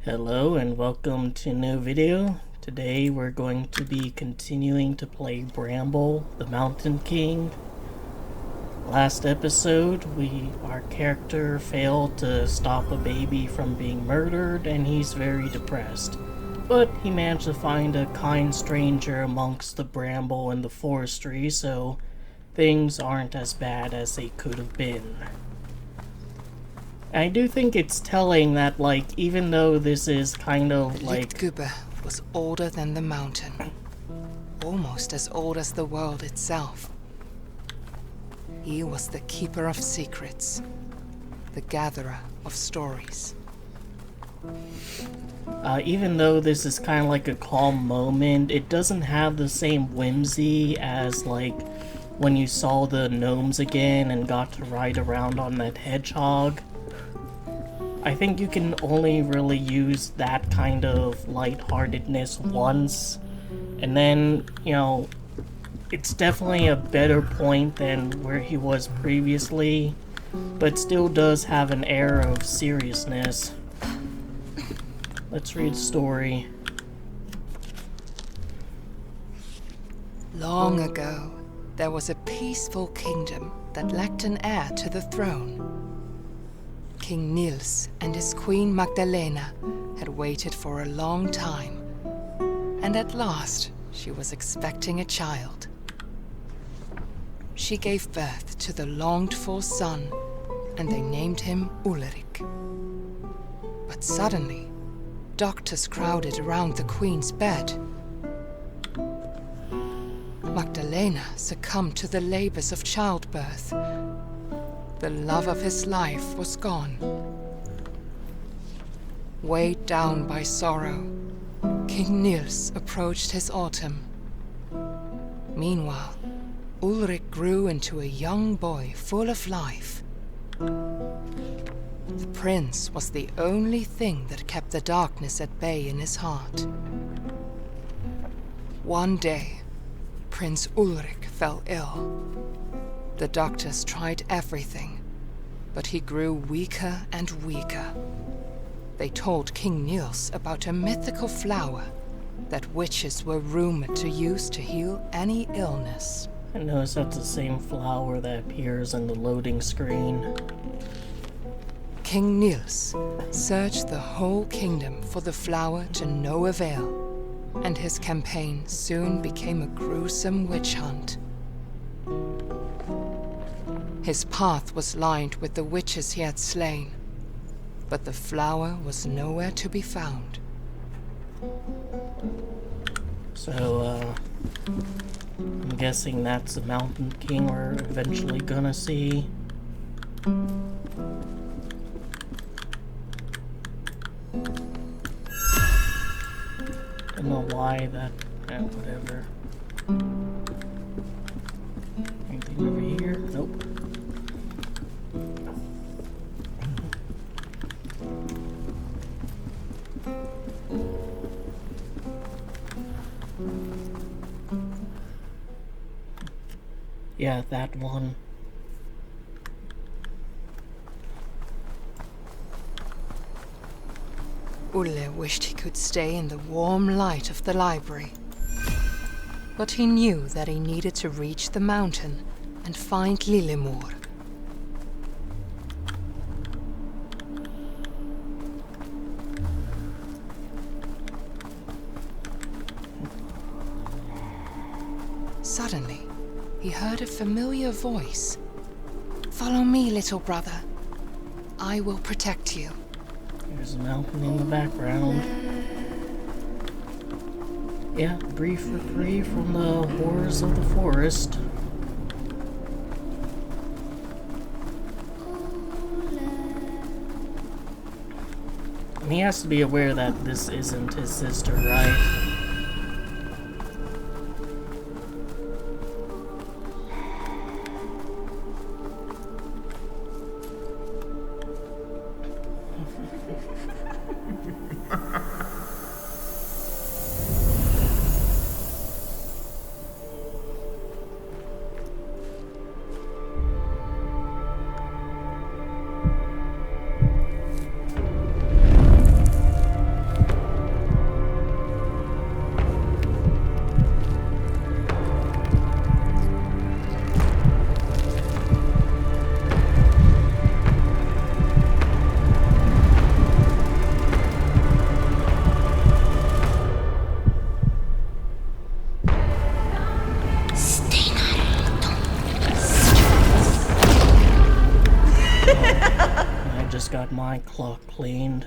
Hello and welcome to a new video. Today we're going to be continuing to play Bramble, the Mountain King. Last episode, our character failed to stop a baby from being murdered and he's very depressed. But he managed to find a kind stranger amongst the bramble and the forestry, so things aren't as bad as they could have been. I do think it's telling that, even though this is kind of Lichtgübe was older than the mountain, almost as old as the world itself. He was the keeper of secrets, the gatherer of stories. Even though this is kind of like a calm moment, it doesn't have the same whimsy as, when you saw the gnomes again and got to ride around on that hedgehog. I think you can only really use that kind of lightheartedness once, and then, it's definitely a better point than where he was previously, but still does have an air of seriousness. Let's read the story. Long ago, there was a peaceful kingdom that lacked an heir to the throne. King Niels and his queen Magdalena had waited for a long time, and at last she was expecting a child. She gave birth to the longed-for son, and they named him Ulrich. But suddenly, doctors crowded around the queen's bed. Magdalena succumbed to the labors of childbirth. The love of his life was gone. Weighed down by sorrow, King Niels approached his autumn. Meanwhile, Ulrich grew into a young boy full of life. The prince was the only thing that kept the darkness at bay in his heart. One day, Prince Ulrich fell ill. The doctors tried everything, but he grew weaker and weaker. They told King Niels about a mythical flower that witches were rumored to use to heal any illness. I notice that's the same flower that appears in the loading screen. King Niels searched the whole kingdom for the flower to no avail, and his campaign soon became a gruesome witch hunt. His path was lined with the witches he had slain, but the flower was nowhere to be found. So, I'm guessing that's the Mountain King we're eventually gonna see. Don't know why that... whatever. Anything over here? Nope. Yeah, that one. Ulle wished he could stay in the warm light of the library. But he knew that he needed to reach the mountain and find Lillemor. Suddenly, he heard a familiar voice. "Follow me, little brother. I will protect you." There's a mountain in the background. Yeah, brief reprieve from the horrors of the forest. And he has to be aware that this isn't his sister, right? clock cleaned.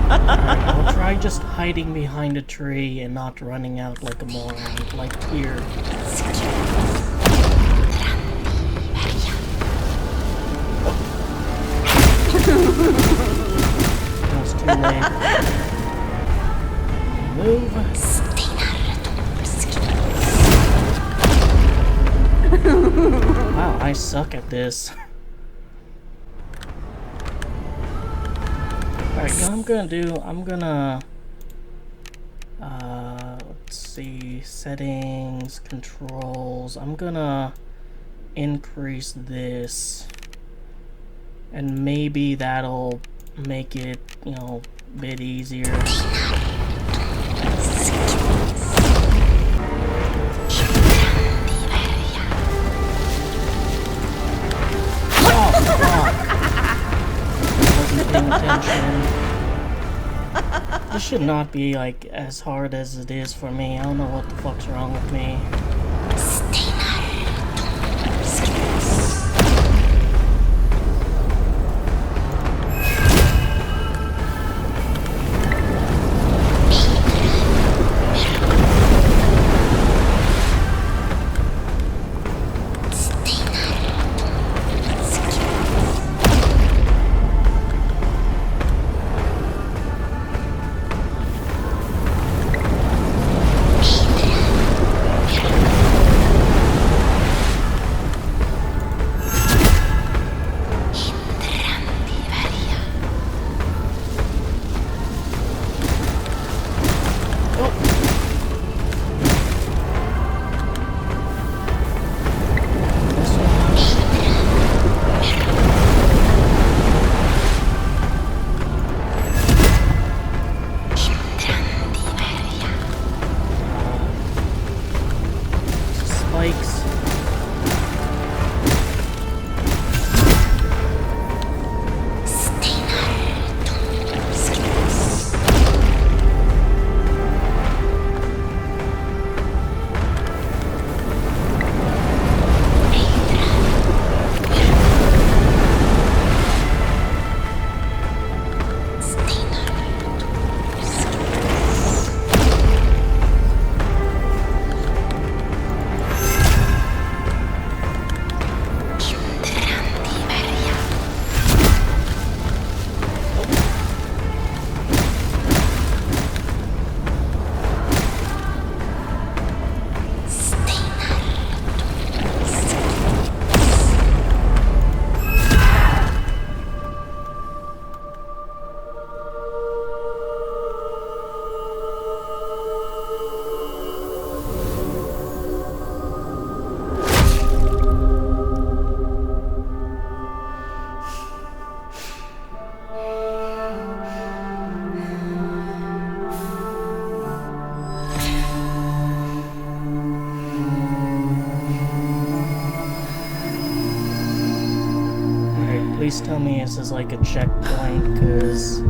Alright, I'll try just hiding behind a tree and not running out like a moron, like here. That's too late. Move. Wow, I suck at this. Alright, what I'm gonna let's see, settings, controls, I'm gonna increase this, and maybe that'll make it, you know, a bit easier. Attention. This should not be like as hard as it is for me. I don't know what the fuck's wrong with me. Please tell me this is like a checkpoint, because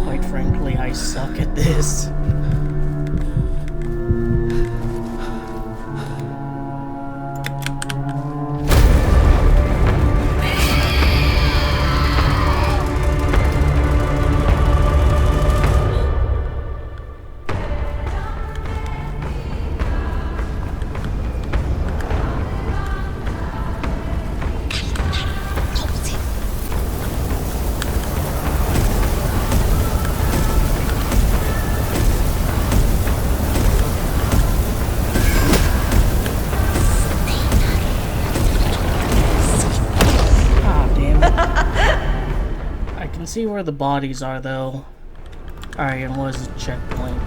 quite frankly, I suck at this. See where the bodies are though. Alright, and what is the checkpoint?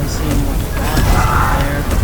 seem like God there.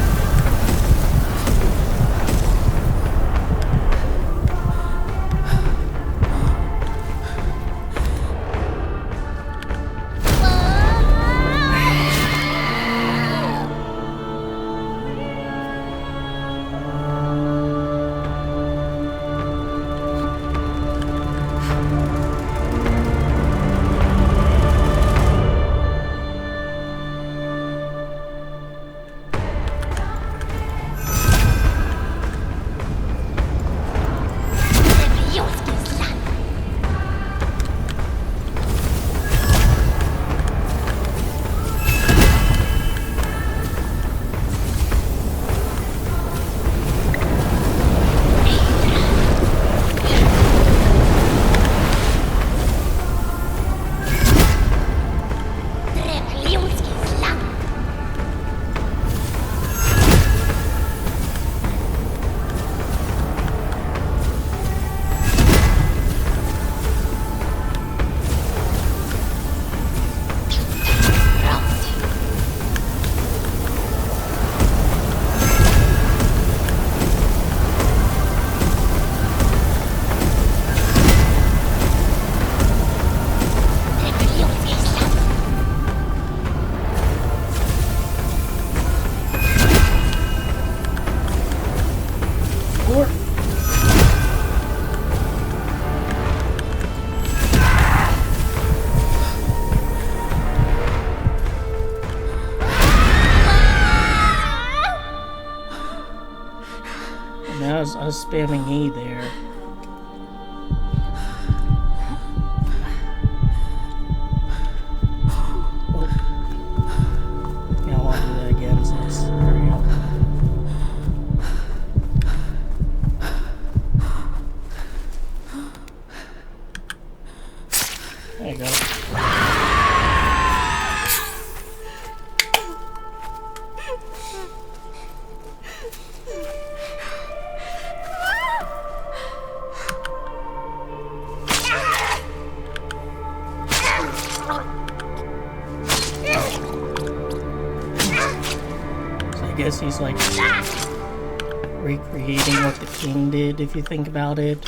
I was spamming E there. Oh. Yeah, I want to do that again, so let's hurry up. There you go. I guess he's like recreating what the king did, if you think about it.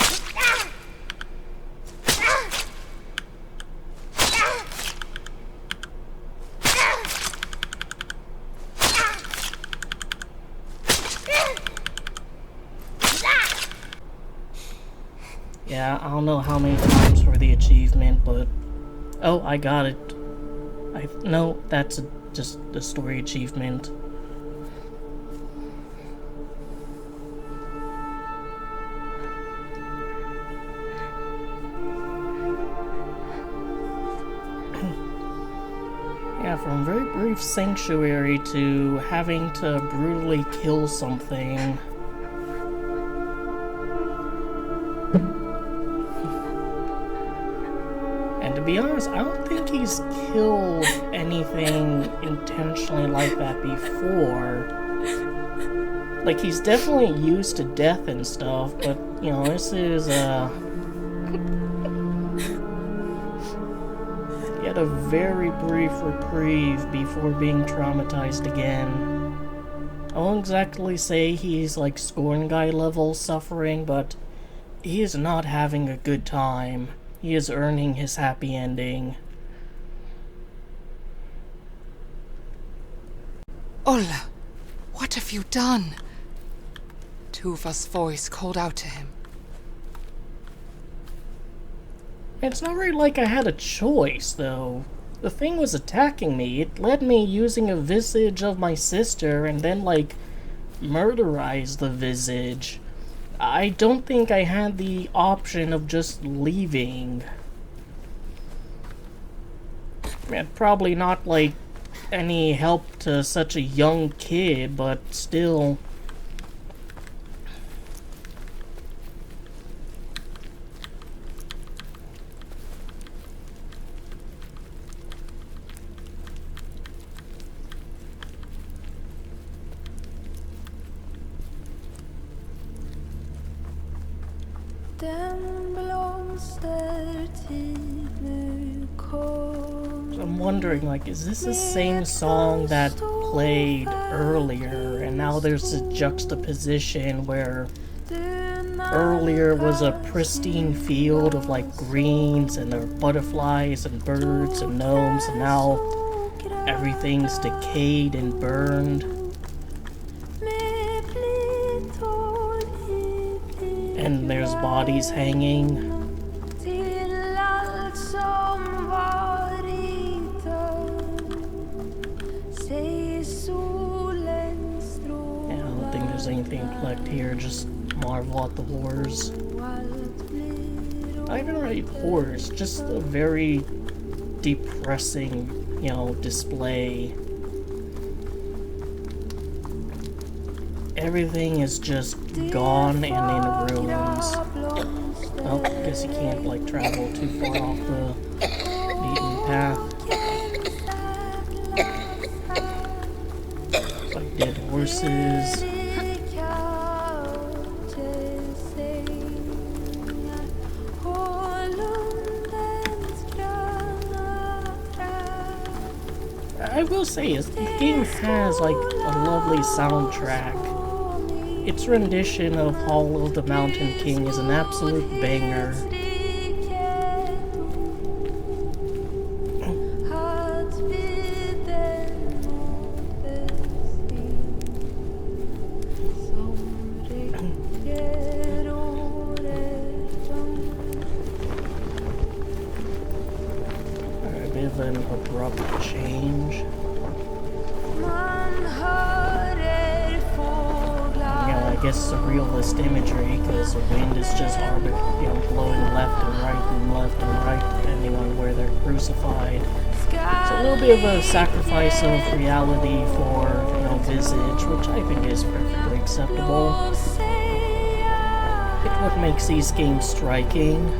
Yeah, I don't know how many times for the achievement, but... Oh, I got it. No, that's just the story achievement. Yeah, from very brief sanctuary to having to brutally kill something. And to be honest, I don't think he's killed anything intentionally like that before. Like, he's definitely used to death and stuff, but, you know, this is, he had a very brief reprieve before being traumatized again. I won't exactly say he's, like, Scorn Guy level suffering, but he is not having a good time. He is earning his happy ending. Ola, what have you done? Tuva's voice called out to him. It's not really like I had a choice, though. The thing was attacking me. It led me using a visage of my sister and then, like, murderize the visage. I don't think I had the option of just leaving. And probably not, like, any help to such a young kid, but still. I'm wondering, like, is this the same song that played earlier? And now there's a juxtaposition where earlier was a pristine field of, like, greens and there were butterflies and birds and gnomes, and now everything's decayed and burned. And there's bodies hanging. Anything to collect here, just marvel at the horrors. Not even really horrors, just a very depressing, you know, display. Everything is just gone and in ruins. Oh, I guess you can't, like, travel too far off the beaten path. Like dead horses. I will say, this game has, like, a lovely soundtrack. Its rendition of Hall of the Mountain King is an absolute banger. A bit of an abrupt change. I guess surrealist imagery, because the wind is just blowing left and right, depending on where they're crucified. So a little bit of a sacrifice of reality for, you know, visage, which I think is perfectly acceptable. It's what makes these games striking.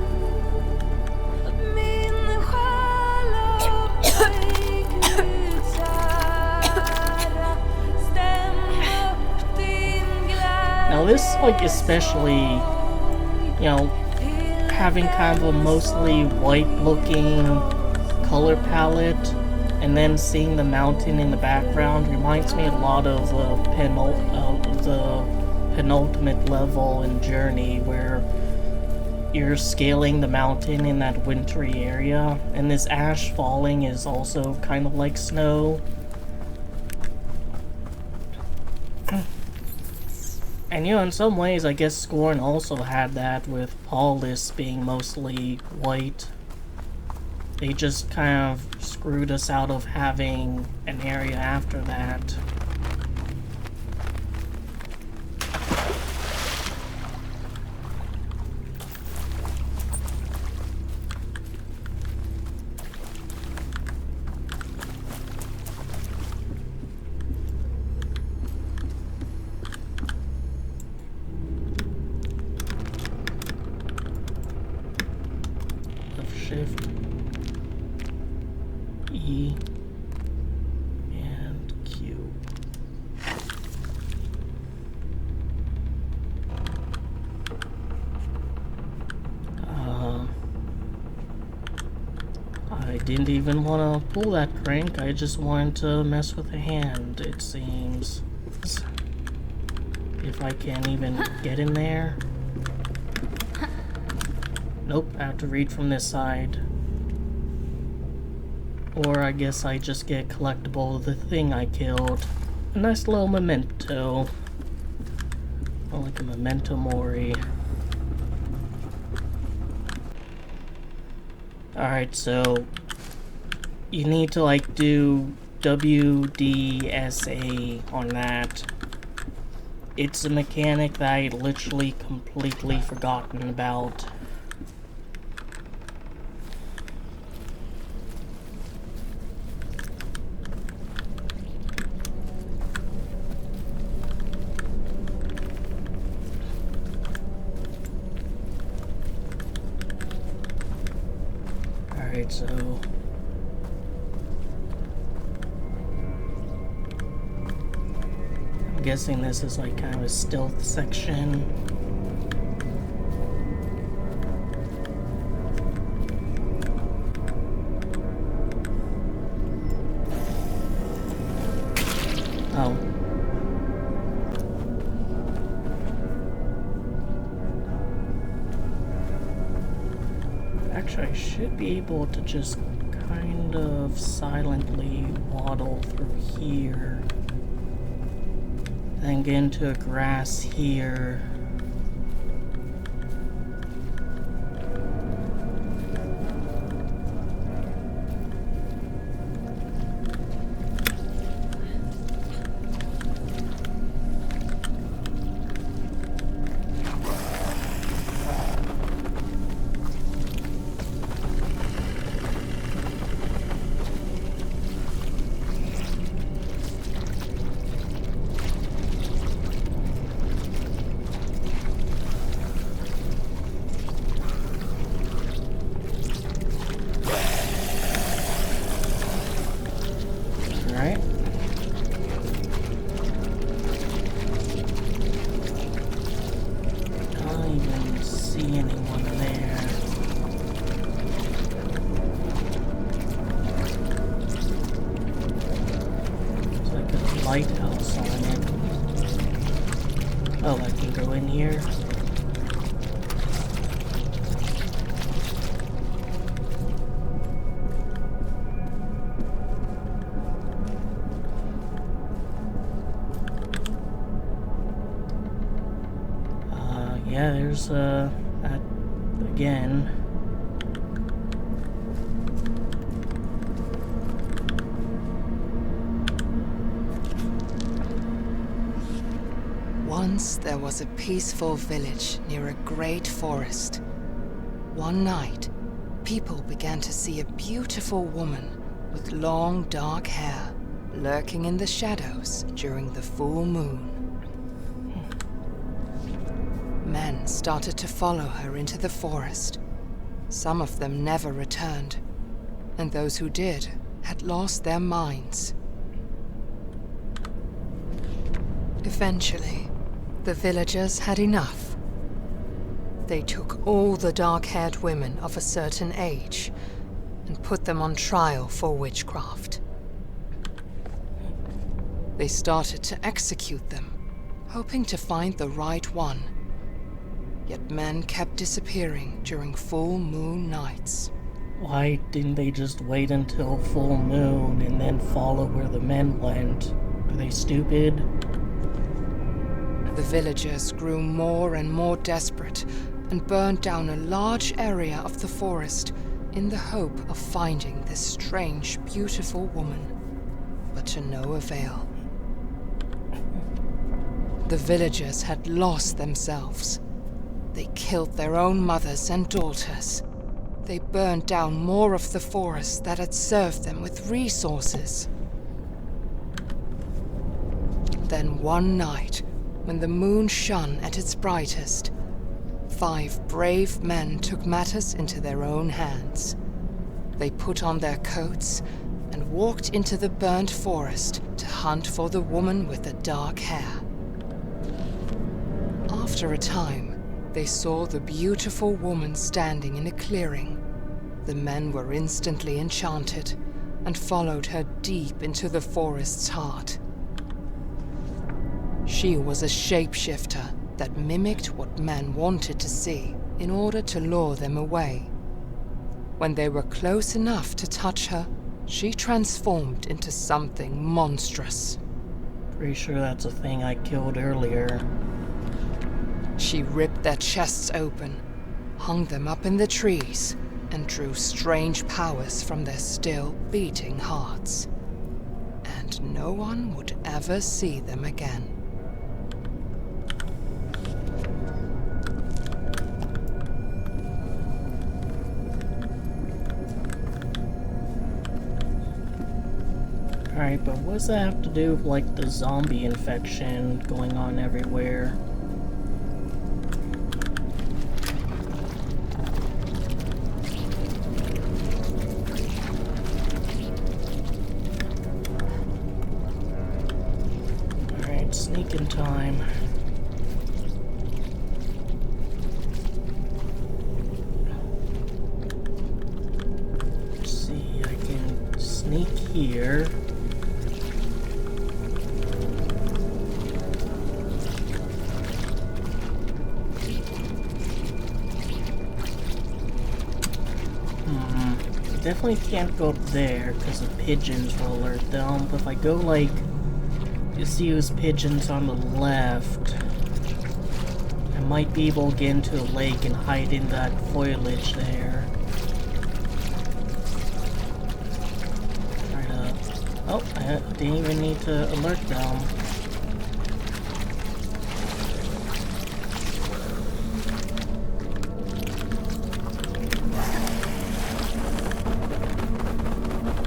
Now this, like, especially, you know, having kind of a mostly white-looking color palette, and then seeing the mountain in the background reminds me a lot of the penultimate level in Journey, where you're scaling the mountain in that wintry area, and this ash falling is also kind of like snow. And, you know, in some ways, I guess Scorn also had that with Paulus being mostly white. They just kind of screwed us out of having an area after that. Shift, E, and Q. I didn't even want to pull that crank, I just wanted to mess with the hand, it seems. If I can't even get in there. Nope, I have to read from this side. Or I guess I just get collectible of the thing I killed. A nice little memento. More like a memento mori. Alright, so you need to, like, do WDSA on that. It's a mechanic that I literally completely forgotten about. Alright, so I'm guessing this is like kind of a stealth section. Oh. Actually, I should be able to just kind of silently waddle through here. Then get into grass here. Alright. Don't even see anyone there. There's like a lighthouse on it. Oh, I can go in here. Yeah, there's, that again. Once there was a peaceful village near a great forest. One night, people began to see a beautiful woman with long dark hair lurking in the shadows during the full moon. Men started to follow her into the forest. Some of them never returned, and those who did had lost their minds. Eventually, the villagers had enough. They took all the dark-haired women of a certain age and put them on trial for witchcraft. They started to execute them, hoping to find the right one. Yet men kept disappearing during full moon nights. Why didn't they just wait until full moon and then follow where the men went? Are they stupid? The villagers grew more and more desperate and burned down a large area of the forest in the hope of finding this strange, beautiful woman, but to no avail. The villagers had lost themselves. They killed their own mothers and daughters. They burned down more of the forest that had served them with resources. Then one night, when the moon shone at its brightest, 5 brave men took matters into their own hands. They put on their coats and walked into the burnt forest to hunt for the woman with the dark hair. After a time, they saw the beautiful woman standing in a clearing. The men were instantly enchanted and followed her deep into the forest's heart. She was a shapeshifter that mimicked what men wanted to see in order to lure them away. When they were close enough to touch her, she transformed into something monstrous. Pretty sure that's a thing I killed earlier. She ripped their chests open, hung them up in the trees, and drew strange powers from their still beating hearts. And no one would ever see them again. Alright, but what does that have to do with, like, the zombie infection going on everywhere? Alright, sneaking time. Let's see, I can sneak here. definitely can't go up there because the pigeons will alert them. But if I go like, you see those pigeons on the left, I might be able to get into a lake and hide in that foliage there. Try to... Oh, I didn't even need to alert them.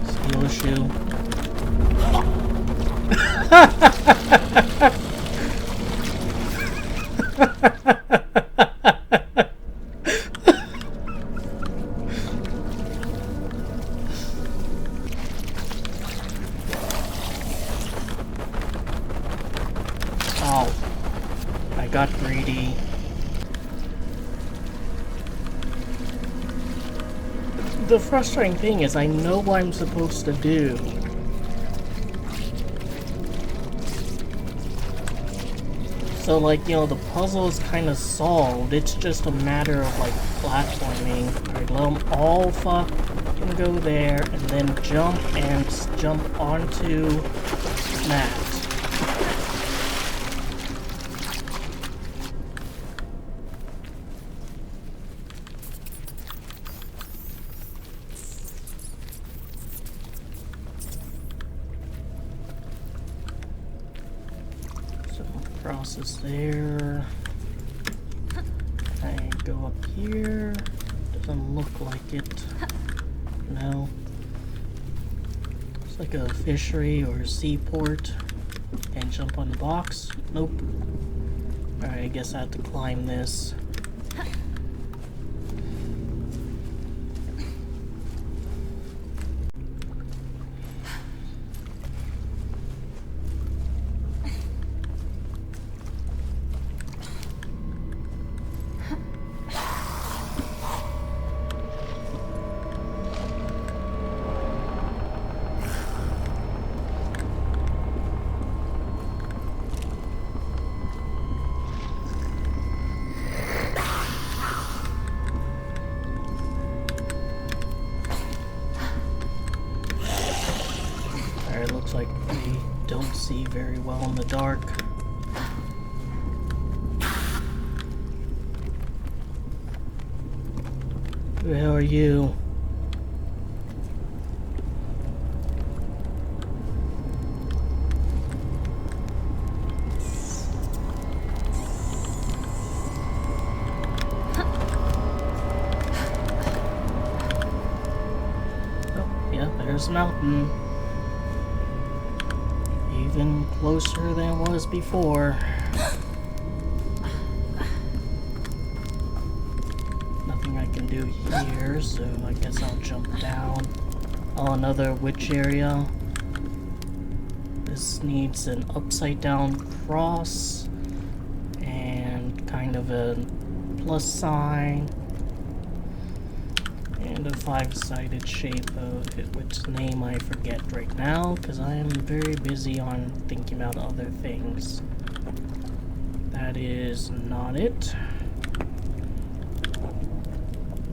Steal a shoe. Oh, I got greedy. The frustrating thing is I know what I'm supposed to do. So like, you know, the puzzle is kind of solved. It's just a matter of like platforming. Alright, let them all fucking go there and then jump onto that. Crosses there. I go up here. Doesn't look like it. No. It's like a fishery or a seaport. Can't jump on the box. Nope. Alright, I guess I have to climb this. It looks like we don't see very well in the dark. Who the hell are you? Oh, yeah, there's a mountain. Even closer than it was before. Nothing I can do here, so I guess I'll jump down. Oh, another witch area. This needs an upside down cross and kind of a plus sign and a 5-sided shape of it, which name I forget right now because I am very busy on thinking about other things. That is not it.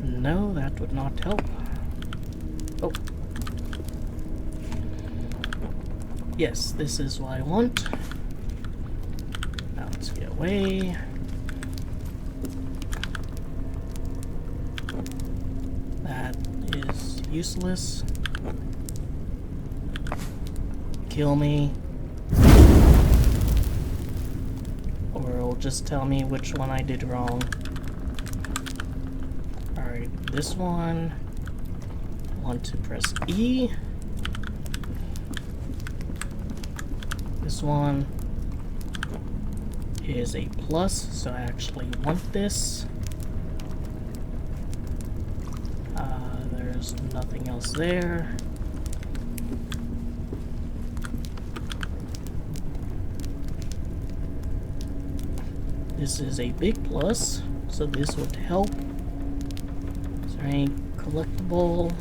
No, that would not help. Oh. Yes, this is what I want. Now let's get away. That is useless. Kill me. Or it'll just tell me which one I did wrong. Alright, this one. I want to press E. This one is a plus, so I actually want this. There's nothing else there. This is a big plus, so this would help. Is there any collectible?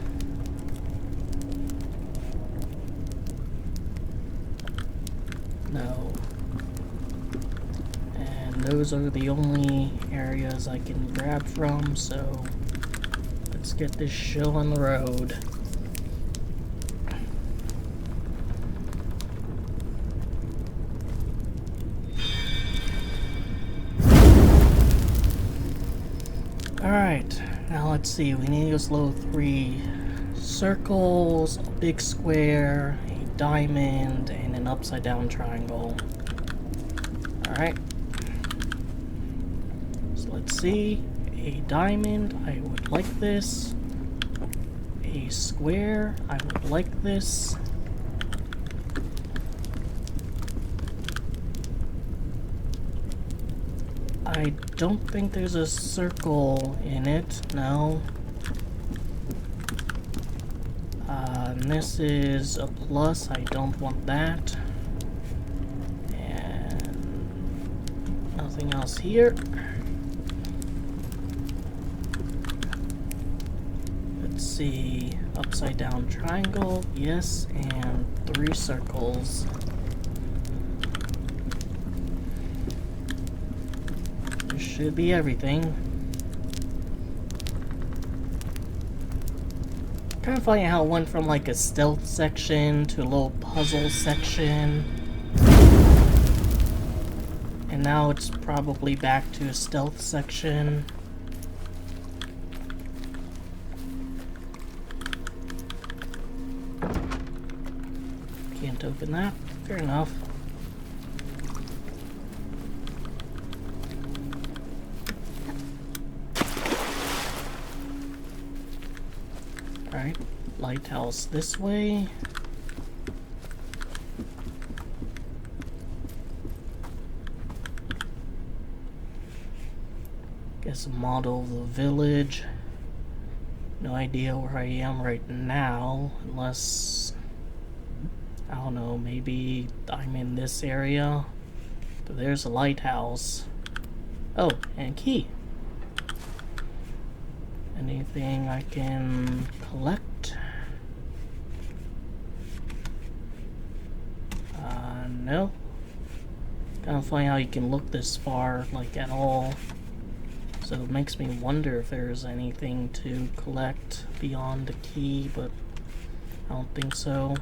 No. And those are the only areas I can grab from, so let's get this show on the road. Alright, now let's see. We need to slow 3 circles, a big square, a diamond, and an upside down triangle. Alright. So let's see. A diamond, I would like this. A square, I would like this. I don't think there's a circle in it, no. And this is a plus, I don't want that. And nothing else here. Let's see, upside down triangle, yes, and 3 circles. This should be everything. Kind of funny how it went from like a stealth section to a little puzzle section. And now it's probably back to a stealth section. Can't open that. Fair enough. Alright, lighthouse this way. Guess a model of the village. No idea where I am right now, unless, I don't know, maybe I'm in this area. But there's a lighthouse. Oh, and key. Anything I can collect? No. Kind of funny how you can look this far, like, at all. So it makes me wonder if there's anything to collect beyond the key, but I don't think so.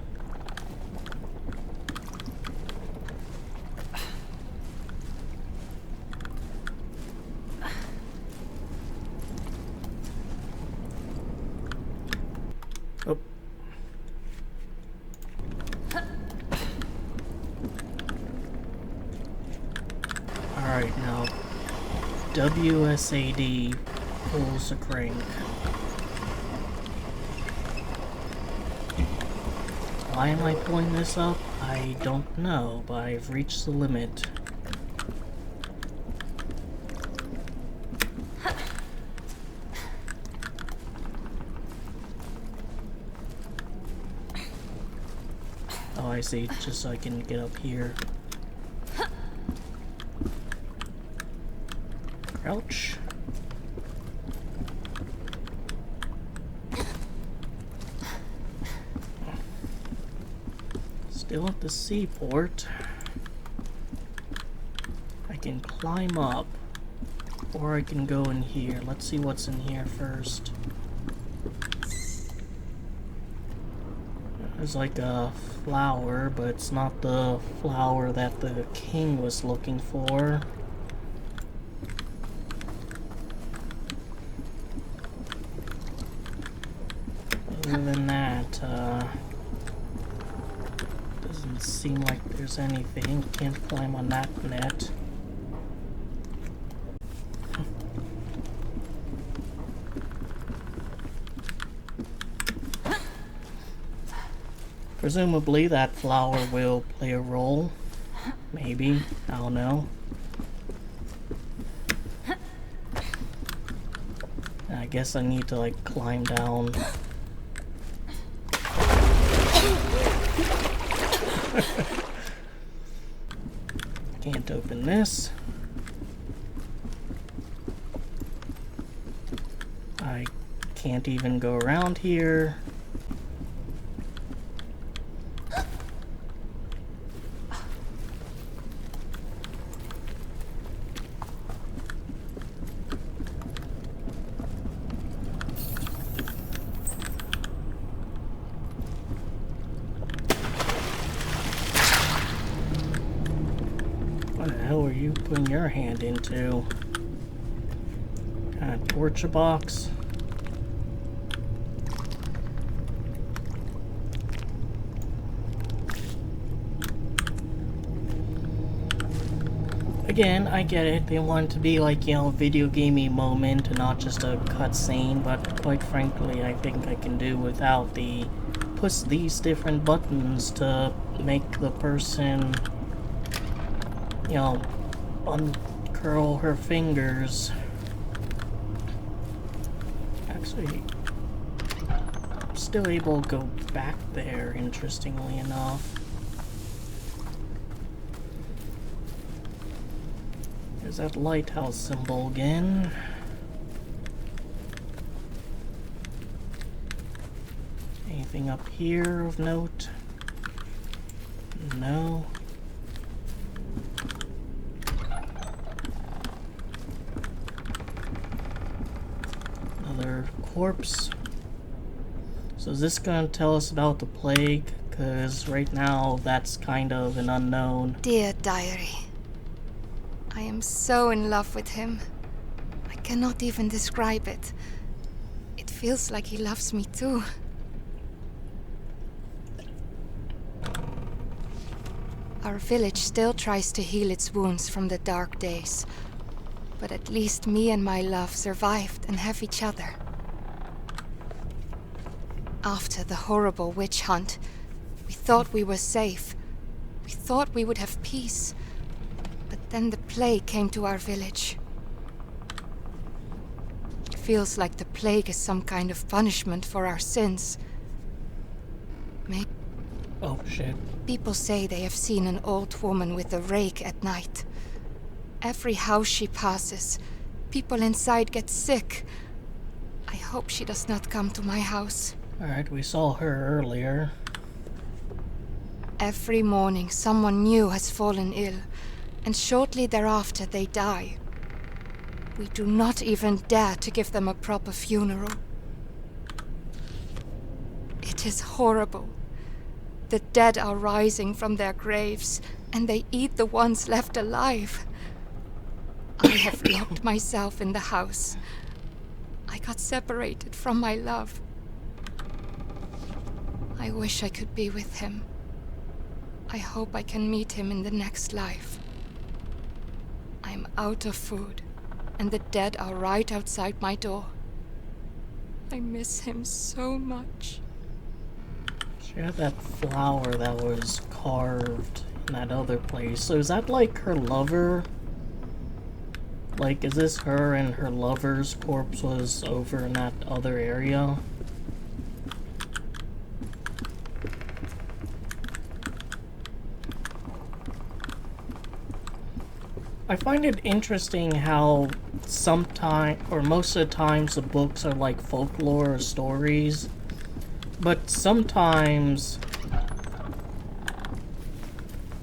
Oh. Alright, now WSAD pulls a crank. Why am I pulling this up? I don't know, but I've reached the limit. Oh, I see, just so I can get up here. Crouch. Still at the seaport. I can climb up, or I can go in here. Let's see what's in here first. There's like a flower, but it's not the flower that the king was looking for. Other than that, doesn't seem like there's anything. Can't climb on that net. Presumably that flower will play a role. Maybe. I don't know. I guess I need to like climb down. Can't open this. I can't even go around here. What the hell are you putting your hand into? Torture box. Again, I get it. They want it to be like, you know, a video gamey moment and not just a cutscene, but quite frankly, I think I can do without the push these different buttons to make the person, you know, uncurl her fingers. Actually, I'm still able to go back there, interestingly enough. There's that lighthouse symbol again. Anything up here of note? No. Another corpse. So is this gonna tell us about the plague? Because right now that's kind of an unknown. Dear diary, I am so in love with him. I cannot even describe it. It feels like he loves me too. Our village still tries to heal its wounds from the dark days. But at least me and my love survived and have each other. After the horrible witch hunt, we thought we were safe. We thought we would have peace. But then the plague came to our village. It feels like the plague is some kind of punishment for our sins. Oh shit. People say they have seen an old woman with a rake at night. Every house she passes, people inside get sick. I hope she does not come to my house. Alright, we saw her earlier. Every morning someone new has fallen ill, and shortly thereafter they die. We do not even dare to give them a proper funeral. It is horrible. The dead are rising from their graves, and they eat the ones left alive. I have locked myself in the house. I got separated from my love. I wish I could be with him. I hope I can meet him in the next life. I'm out of food, and the dead are right outside my door. I miss him so much. She had that flower that was carved in that other place. So is that like her lover? Like, is this her and her lover's corpse was over in that other area? I find it interesting how sometimes, or most of the times, the books are like folklore or stories. But sometimes,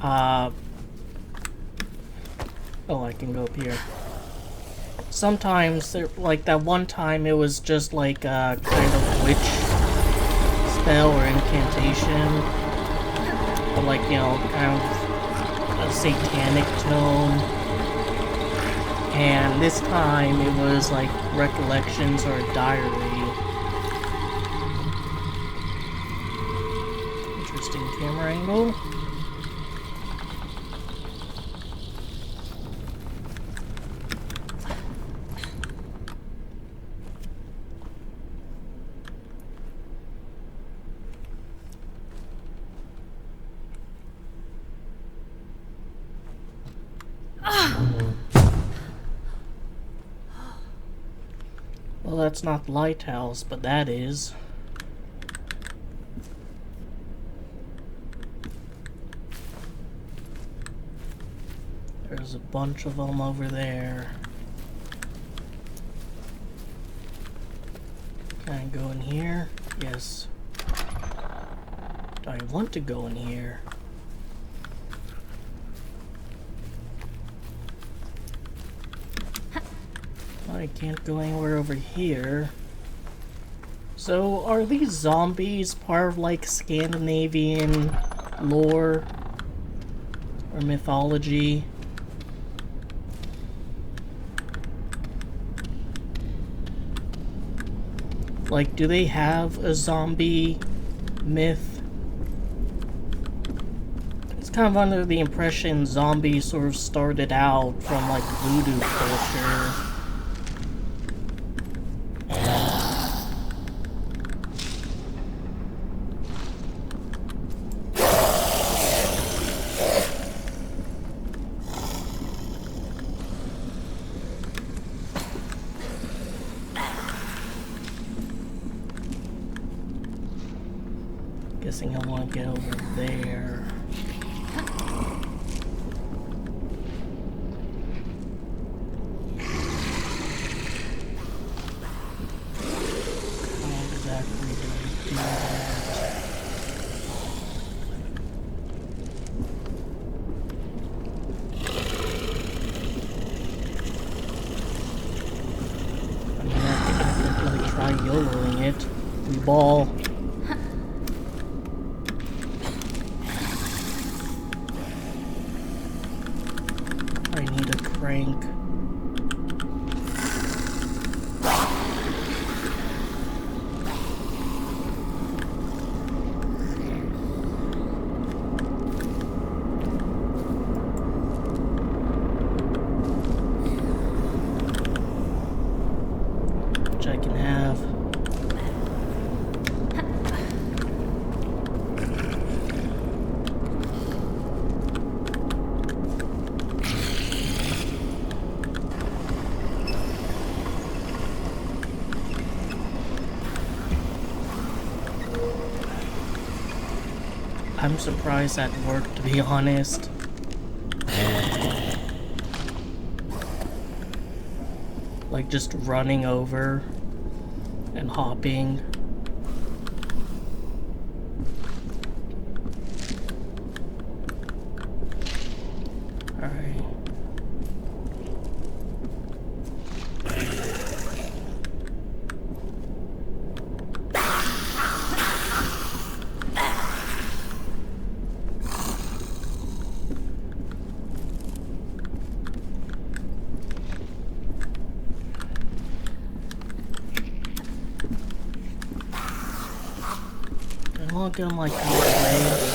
oh, I can go up here. Sometimes, like that one time, it was just like a kind of witch spell or incantation. But like, you know, kind of a satanic tone. And this time, it was like recollections or a diary. Camera angle. Well, that's not the lighthouse, but that is. There's a bunch of them over there. Can I go in here? Yes. Do I want to go in here? I can't go anywhere over here. So, are these zombies part of like Scandinavian lore or mythology? Like, do they have a zombie myth? It's kind of under the impression zombies sort of started out from, like, voodoo culture. Guessing I want to get over there. How exactly do I do that? I mean, I could really try YOLOing it. We ball. I need a crank. Which I can have. I'm surprised that worked, to be honest. Like just running over and hopping. Alright. I won't get him like halfway.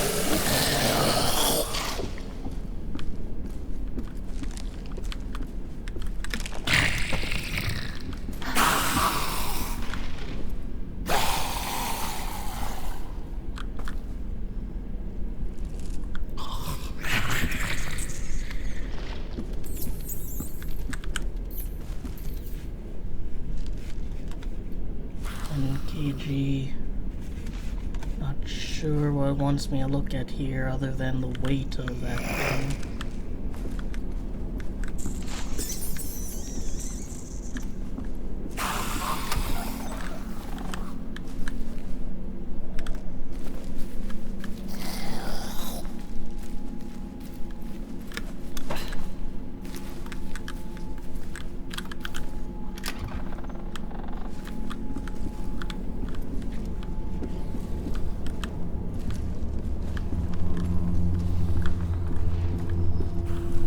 kg. Not sure what it wants me to look at here other than the weight of that thing.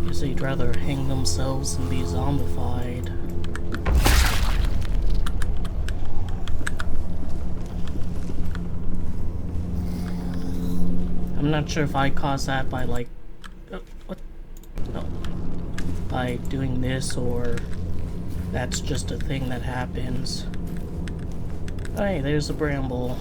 Guess they'd rather hang themselves than be zombified. I'm not sure if I caused that by like, what? No. By doing this, or that's just a thing that happens. Hey, there's a bramble.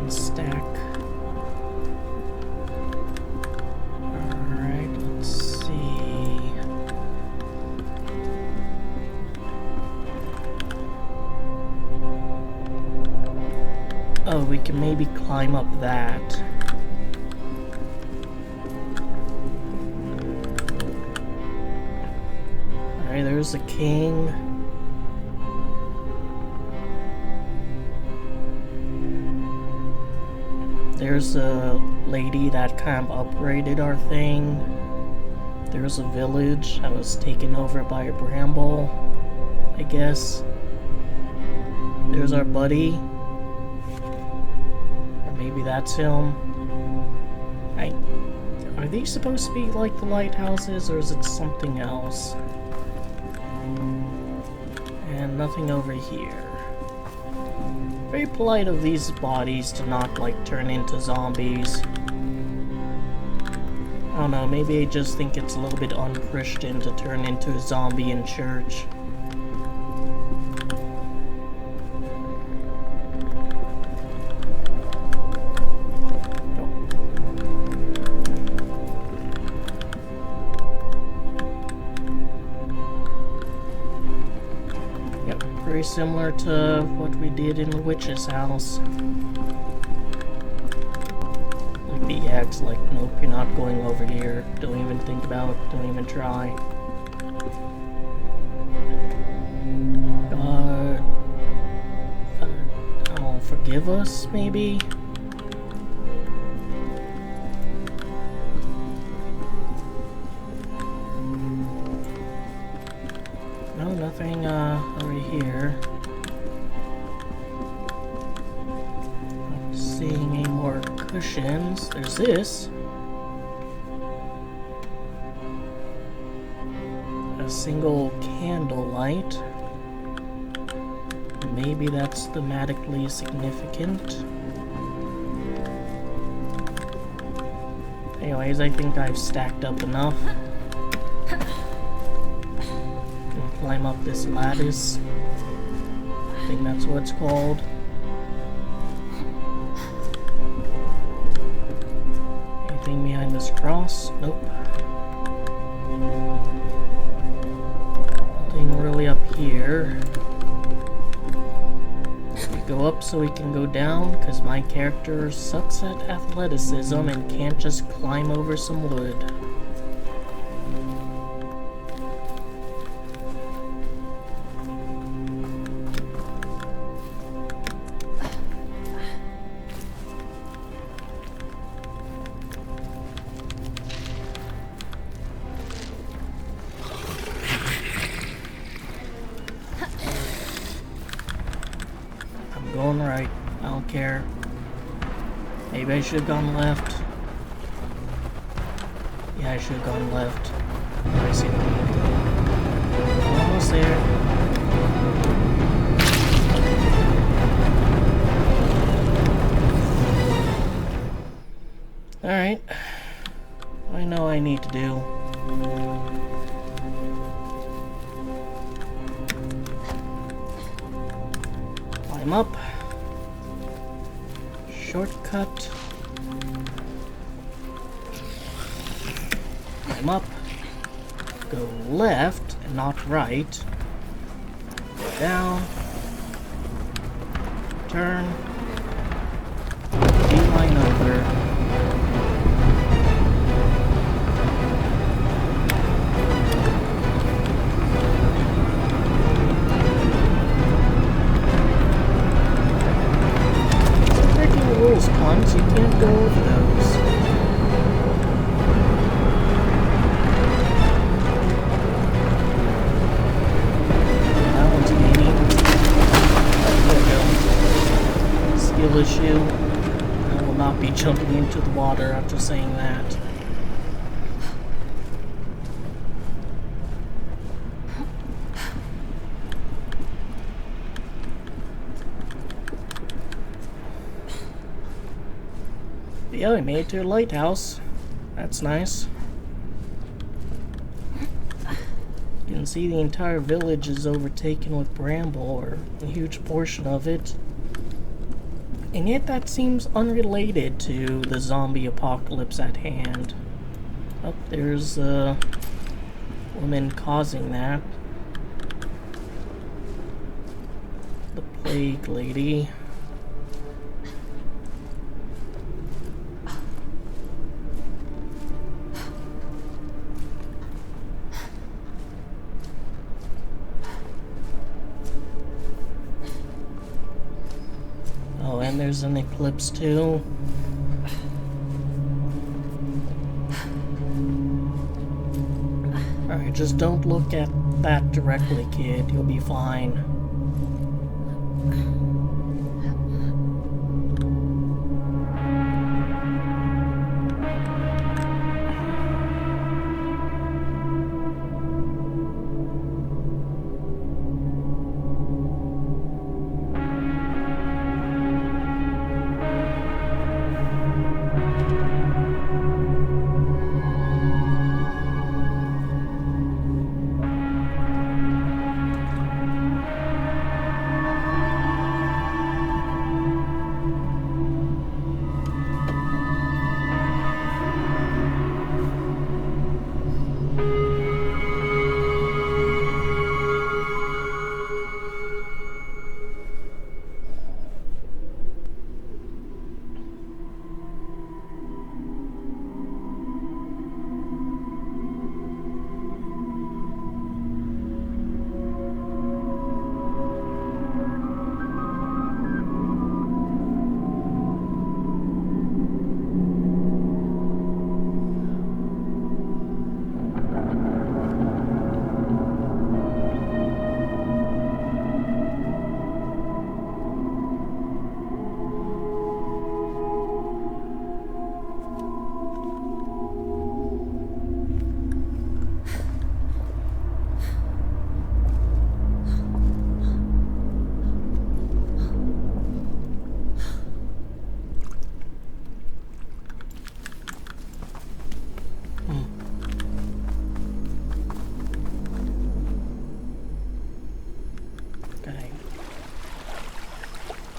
Stack. Alright, let's see. Oh, we can maybe climb up that. Alright, there's a king. there's a lady that kind of upgraded our thing. There's a village that was taken over by a Bramble, I guess. There's our buddy. Or maybe that's him. Are these supposed to be like the lighthouses, or is it something else? And nothing over here. Very polite of these bodies to not, like, turn into zombies. I don't know, maybe I just think it's a little bit unchristian to turn into a zombie in church. Very similar to what we did in the witch's house. Like the ex, like, nope, you're not going over here. Don't even think about it. Don't even try. Oh, forgive us, maybe? No, nothing, over here. Not seeing any more cushions. There's this. A single candlelight. Maybe that's thematically significant. Anyways, I think I've stacked up enough. Climb up this lattice. I think that's what it's called. Anything behind this cross? Nope. Nothing really up here. We go up so we can go down, because my character sucks at athleticism and can't just climb over some wood. Going right. I don't care. Maybe I should have gone left. Yeah, I should have gone left. I see. Almost there. Alright. I know I need to do. Climb up. Shortcut. Climb up. Go left and not right. Go down. Turn. Beeline over. Punch, you can't go over those. That one's gaining. There we go. Skill issue. I will not be jumping into the water after saying that. Yeah, we made it to a lighthouse. That's nice. You can see the entire village is overtaken with Bramble, or a huge portion of it. And yet that seems unrelated to the zombie apocalypse at hand. Oh, there's a woman causing that. The plague lady. Oh, and there's an eclipse too. Just don't look at that directly, kid. You'll be fine.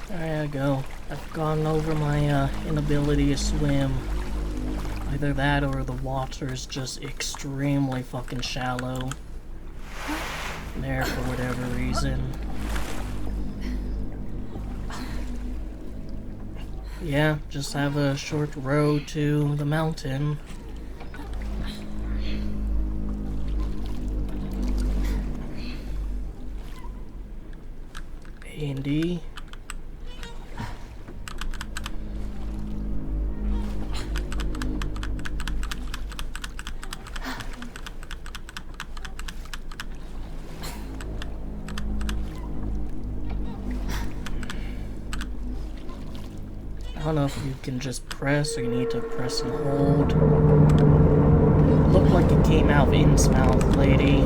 There you go. I've gone over my inability to swim. Either that or the water's just extremely fucking shallow. There for whatever reason. Yeah, just have a short road to the mountain. A and D. I don't know if you can just press or you need to press and hold. It looked like it came out of In's mouth, lady.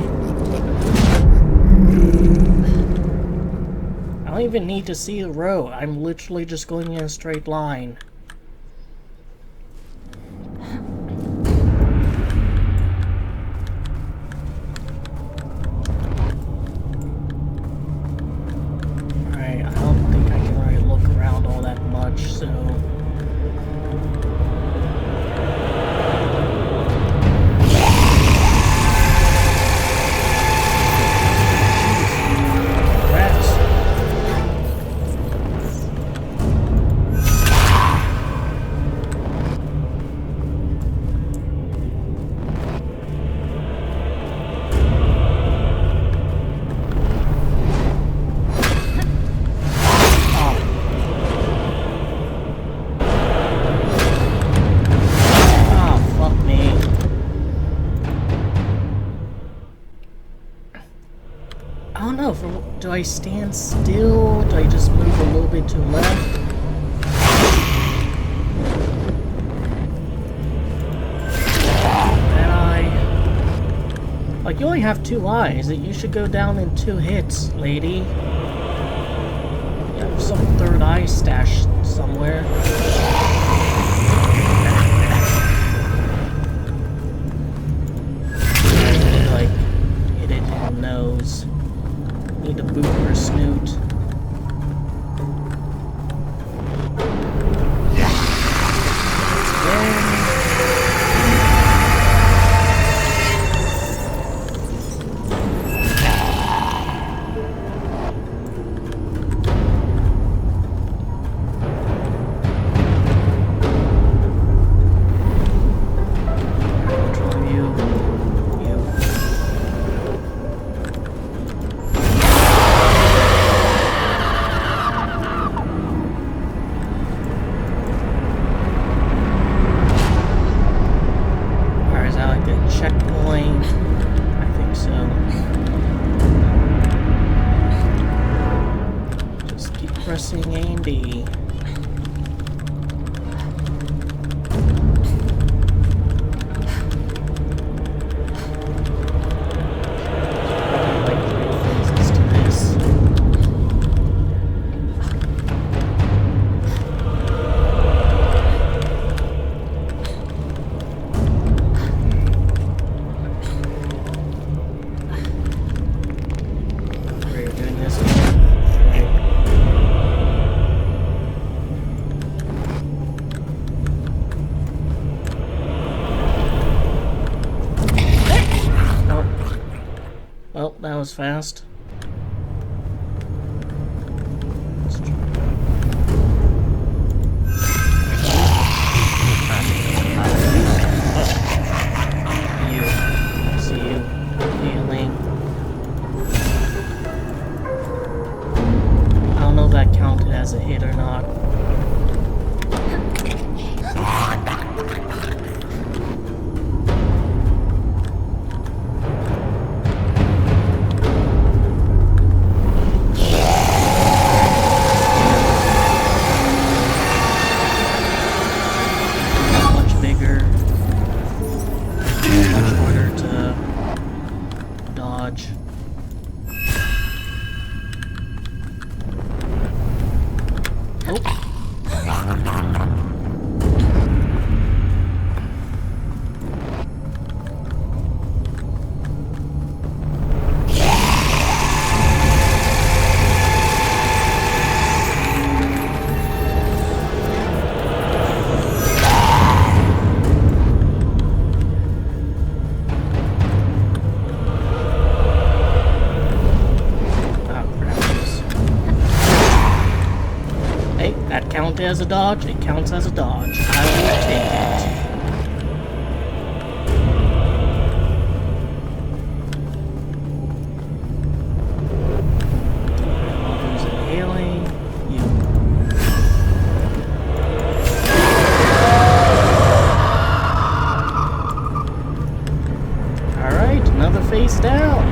I don't even need to see the road. I'm literally just going in a straight line. Alright, I don't think I can really look around all that much, so... Do I stand still? Do I just move a little bit to the left? And I... Like, you only have 2 eyes. You should go down in 2 hits, lady. You have some 3rd eye stashed somewhere. Like, hit it in the nose. Need to boot her snoot. pressing A and B. Probably like 3 phases to this. We're doing this again. Oh. Well, that was fast. Let's try. You. See you. Healing. I don't know if that counted as a hit or not. Much bigger. Much harder to dodge. Hey, that counted as a dodge. It counts as a dodge. I will take it. Who's inhaling? You. Alright, another face down.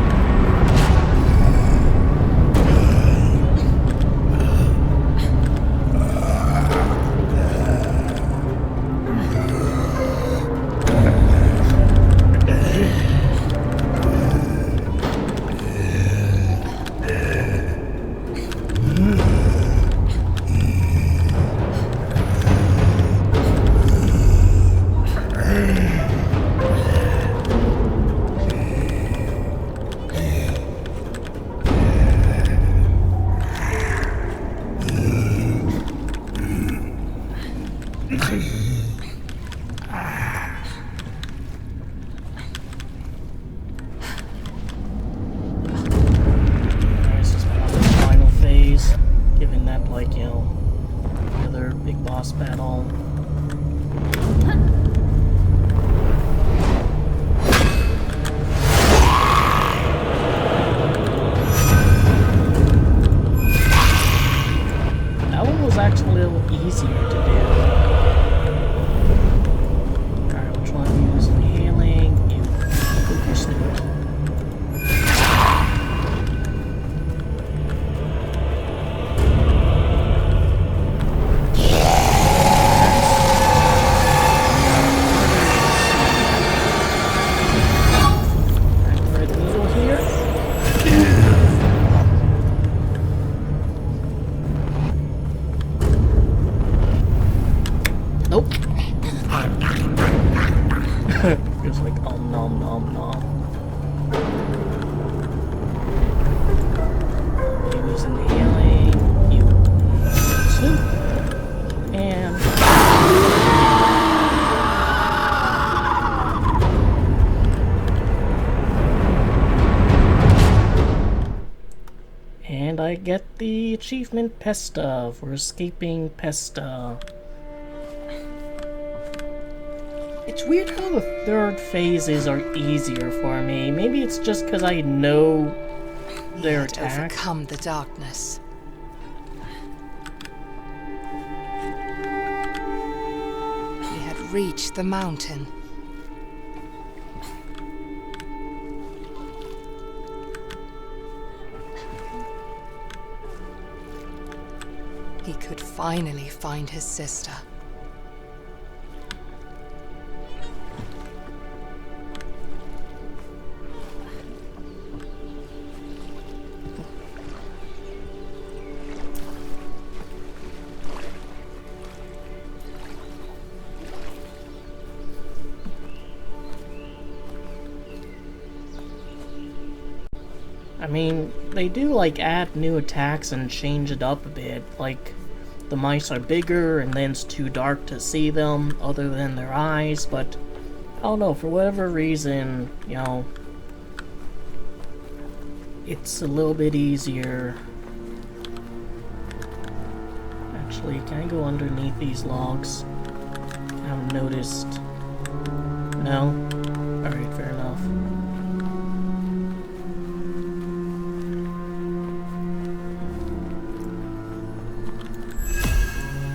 This is probably the final phase, given that, like, you know, the other big boss battle. That one was actually a little easier to do. Alright, which one use inhaling? You poop your snoot. Red needle here. Nope. It's like nom nom nom. Use inhaling. You two. And I get the achievement Pesta for escaping Pesta. It's weird how the third phases are easier for me. Maybe it's just because I know their Had attack. overcome the darkness. He had reached the mountain. he could finally find his sister. I mean, they do like add new attacks and change it up a bit. Like, the mice are bigger and then it's too dark to see them other than their eyes, but I don't know, for whatever reason, you know, it's a little bit easier. Actually, can I go underneath these logs? I haven't noticed. No? Alright, fair enough.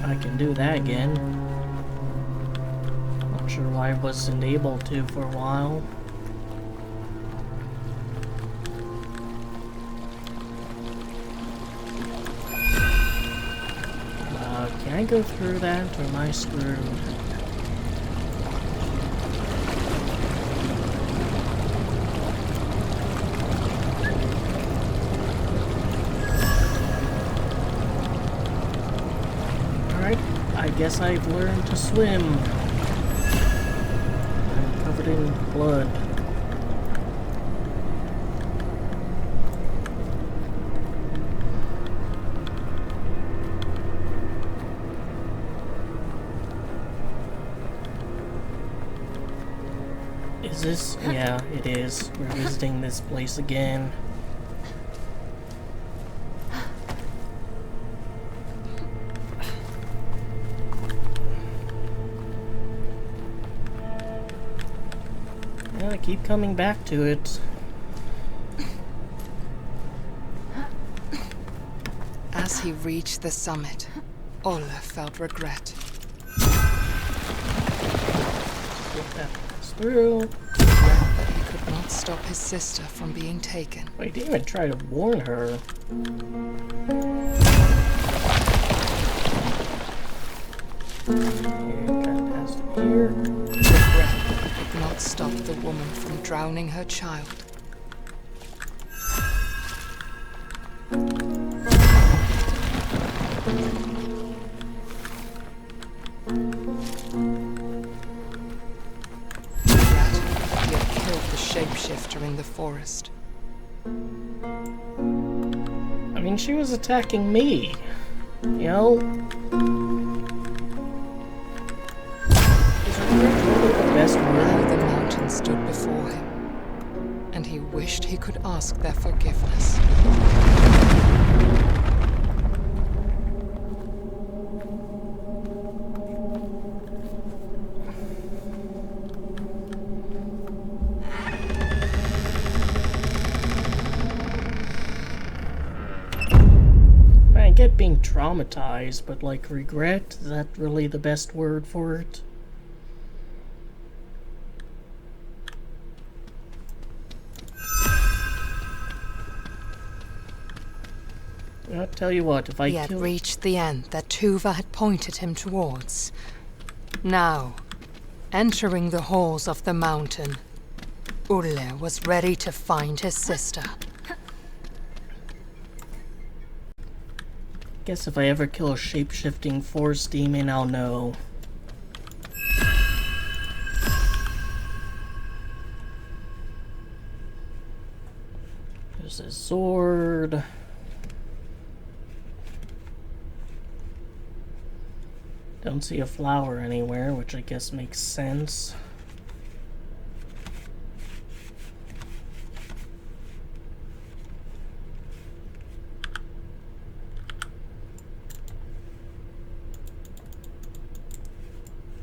I can do that again. Not sure why I wasn't able to for a while. Can I go through that, or am I screwed? Alright, I guess I've learned to swim. I'm covered in blood. Is this? Yeah, it is. We're visiting this place again. Yeah, I keep coming back to it. As he reached the summit, Ole felt regret. Get that pass through. But he could not stop his sister from being taken. Wait, didn't even try to warn her. Okay, got past here. Regret could not stop the woman from drowning her child. Shapeshifter in the forest. I mean, she was attacking me. You know? Is regret really the best Now word? the mountain stood before him, and he wished he could ask their forgiveness. I get being traumatized, but like regret, is that really the best word for it? I'll tell you what, if I He had kill... reached the end that Tuva had pointed him towards. Now, entering the halls of the mountain, Ulle was ready to find his sister. Guess if I ever kill a shape-shifting forest demon, I'll know. There's a sword. Don't see a flower anywhere, which I guess makes sense.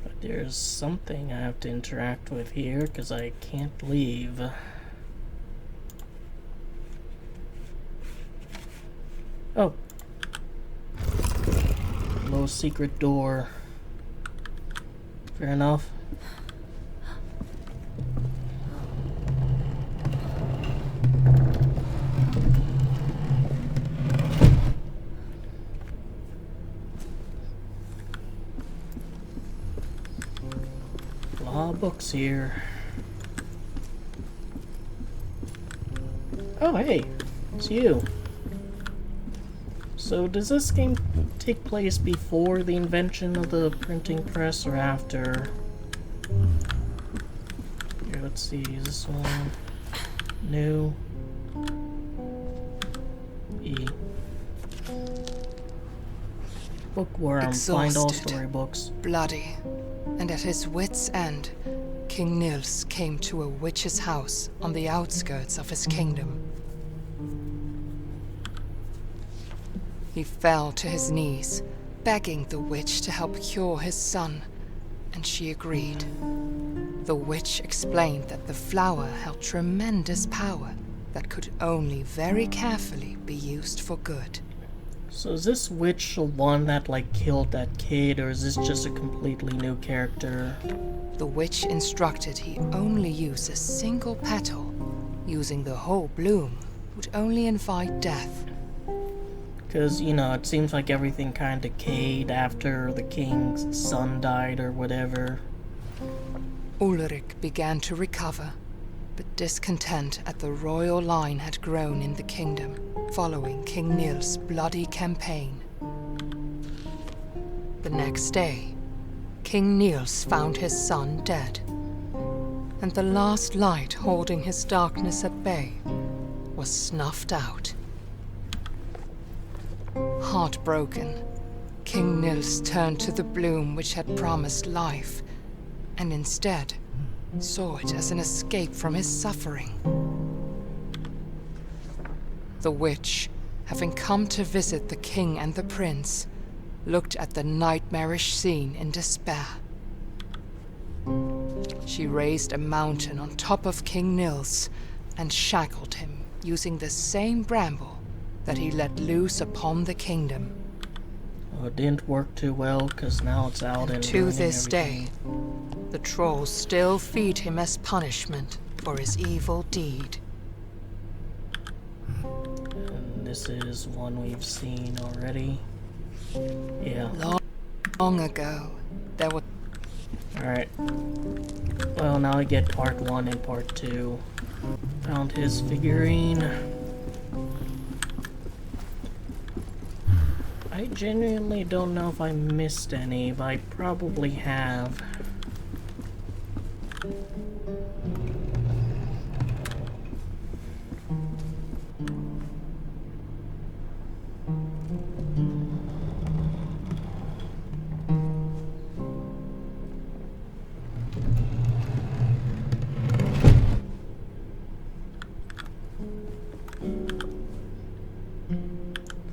But there's something I have to interact with here, because I can't leave. Oh. Low secret door. Fair enough. books here. Oh, hey, it's you. So, does this game take place before the invention of the printing press or after? Here, let's see, is this one? New. E. Bookworm, find all Exhausted, storybooks. bloody, and at his wits' end, King Nils came to a witch's house on the outskirts of his kingdom. He fell to his knees, begging the witch to help cure his son, and she agreed. The witch explained that the flower held tremendous power that could only very carefully be used for good. So is this witch the one that, like, killed that kid, or is this just a completely new character? The witch instructed he only use a single petal. Using the whole bloom would only invite death. Because, you know, it seems like everything kind of decayed after the king's son died or whatever. Ulrich began to recover, but discontent at the royal line had grown in the kingdom, following King Nils' bloody campaign. The next day, King Nils found his son dead, and the last light holding his darkness at bay was snuffed out. Heartbroken, King Nils turned to the bloom which had promised life, and instead saw it as an escape from his suffering. The witch, having come to visit the king and the prince, looked at the nightmarish scene in despair. She raised a mountain on top of King Nils and shackled him using the same bramble that he let loose upon the kingdom. Well, it didn't work too well, because now it's out and To ruining this everything. day, the trolls still feed him as punishment for his evil deed. And this is one we've seen already. Yeah. Long ago, there was Alright. Well, now I get part 1 and part 2. Found his figurine. I genuinely don't know if I missed any, but I probably have.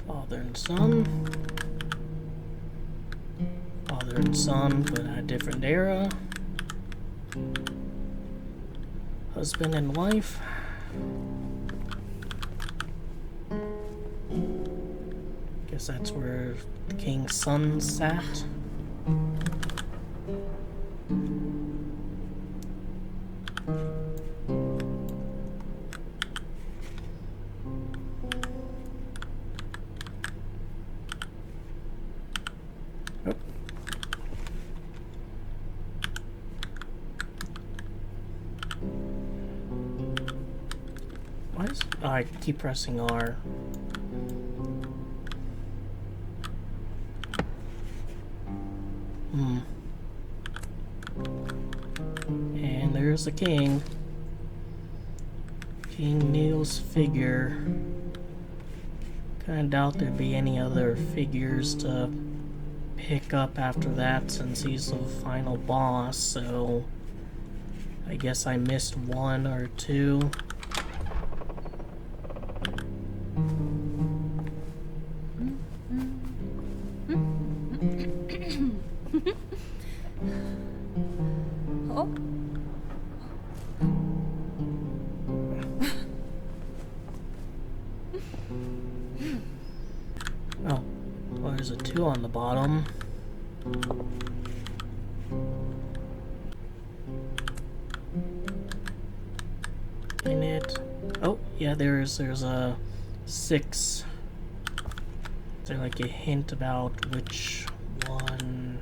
Father and son. Father and son, but a different era. Husband and wife. Guess that's where the king's son sat. Why is... Oh, I keep pressing R. And there's the king. King Nils' figure. Kinda doubt there'd be any other figures to pick up after that since he's the final boss, so I guess I missed 1 or 2. Oh, well, there's a 2 on the bottom. In it. Oh, yeah, there's a 6. Is there like a hint about which one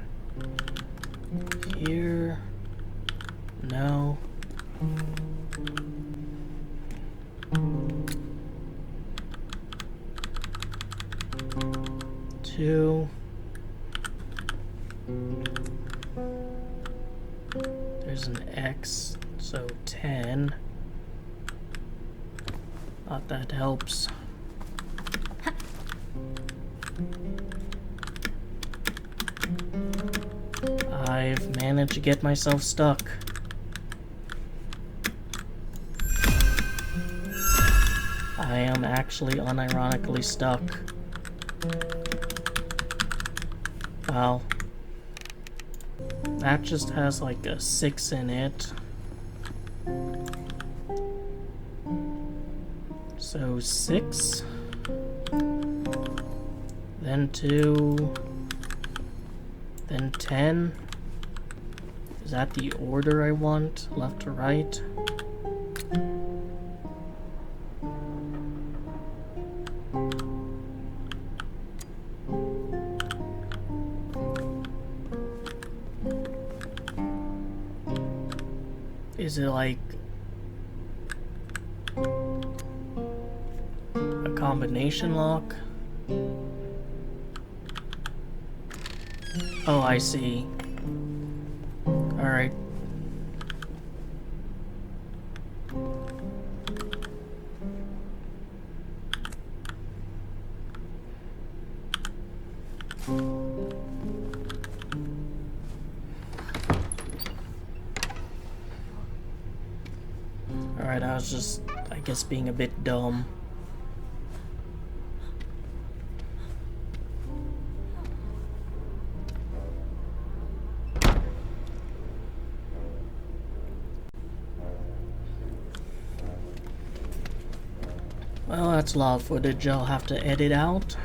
here? No. Two. There's an X, so 10. Thought that helps. I've managed to get myself stuck. I am actually unironically stuck. Wow. That just has like a 6 in it. So 6. Then 2. Then 10. Is that the order I want? Left to right? Is it like a combination lock? Oh, I see. Alright. Alright, I was just, I guess, being a bit dumb. Well, that's a lot of footage I'll have to edit out.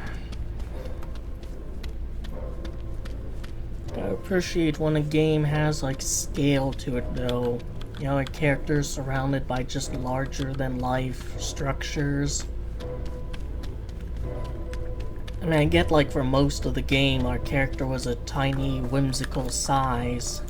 I appreciate when a game has, like, scale to it, though. You know, a character surrounded by just larger-than-life structures. I mean, I get, like, for most of the game, our character was a tiny, whimsical size.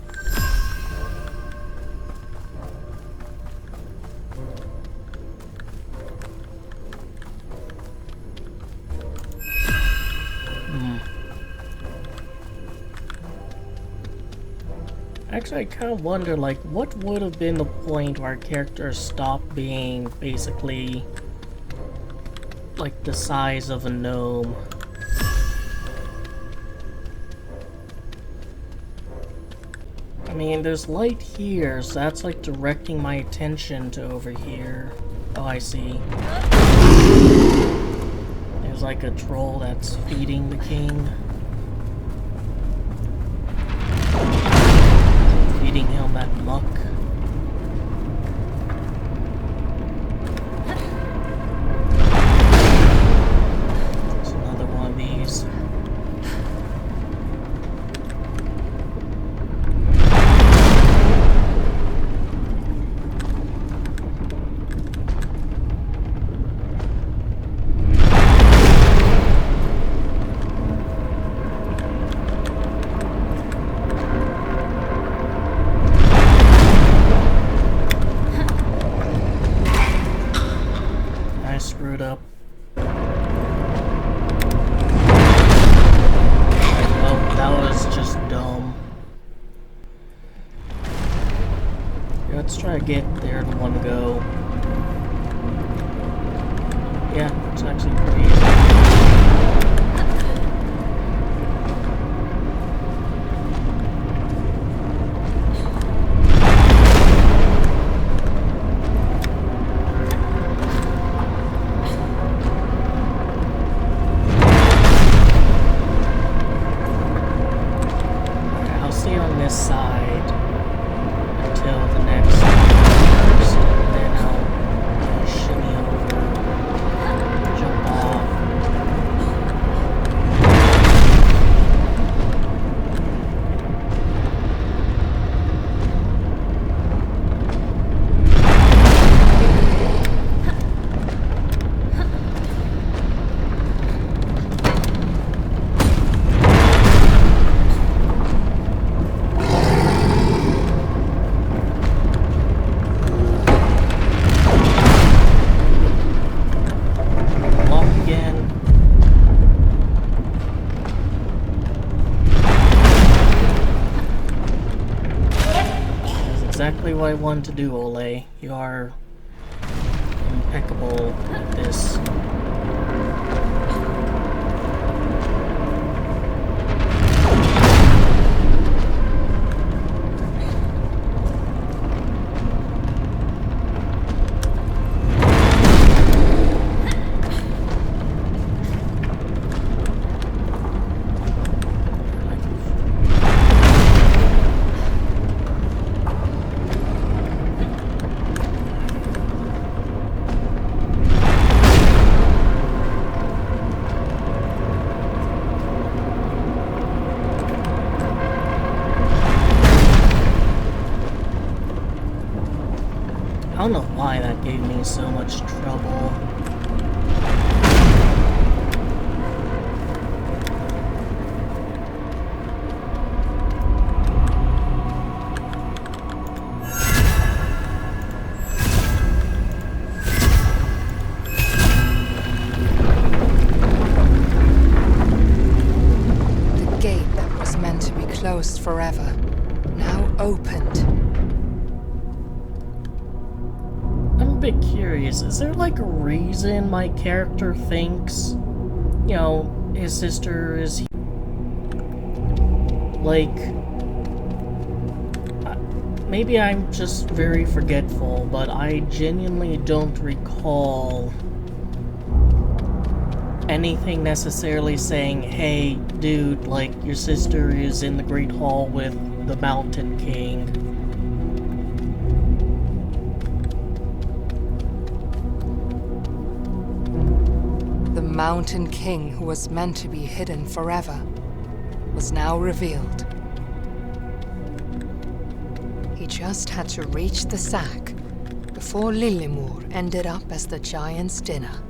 Actually, I kind of wonder, like, what would have been the point where our character stopped being basically like the size of a gnome? I mean, there's light here, so that's like directing my attention to over here. Oh, I see. There's like a troll that's feeding the king. Feeding him that muck. There's another one of these. I screwed up. Oh, that was just dumb. Let's try to get there in one go. Yeah, it's actually pretty easy. I'll stay on this side until the next burst, and then I'll shimmy over, jump off. I want to do, Ole. You are impeccable at this. I don't know why that gave me so much trouble. The gate that was meant to be closed forever, now opened. I'm a bit curious, is there like a reason my character thinks, you know, his sister is like, maybe I'm just very forgetful, but I genuinely don't recall anything necessarily saying, hey, dude, like, your sister is in the Great Hall with the Mountain King. The Mountain King, who was meant to be hidden forever, was now revealed. He just had to reach the sack before Lillemor ended up as the giant's dinner.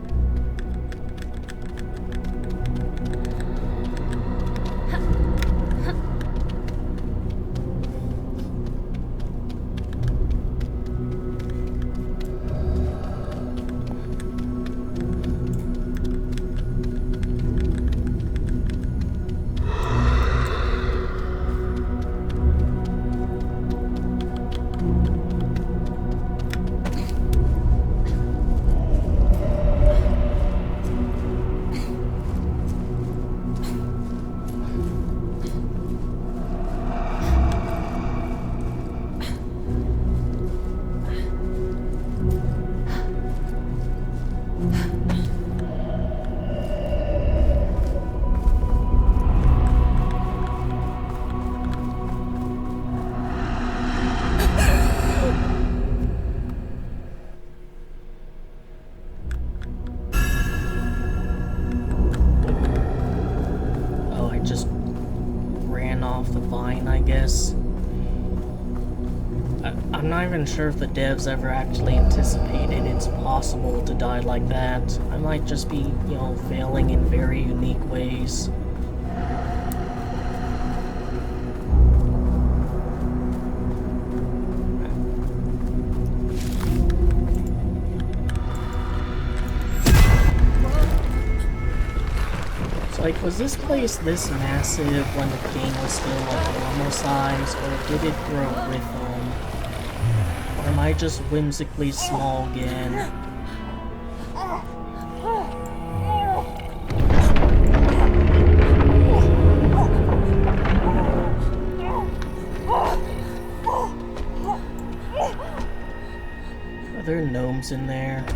I'm not even sure if the devs ever actually anticipated it's possible to die like that. I might just be, you know, failing in very unique ways. So, like, was this place this massive when the king was still, like, normal size, or did it grow with him? Or am I just whimsically small again? Are there gnomes in there?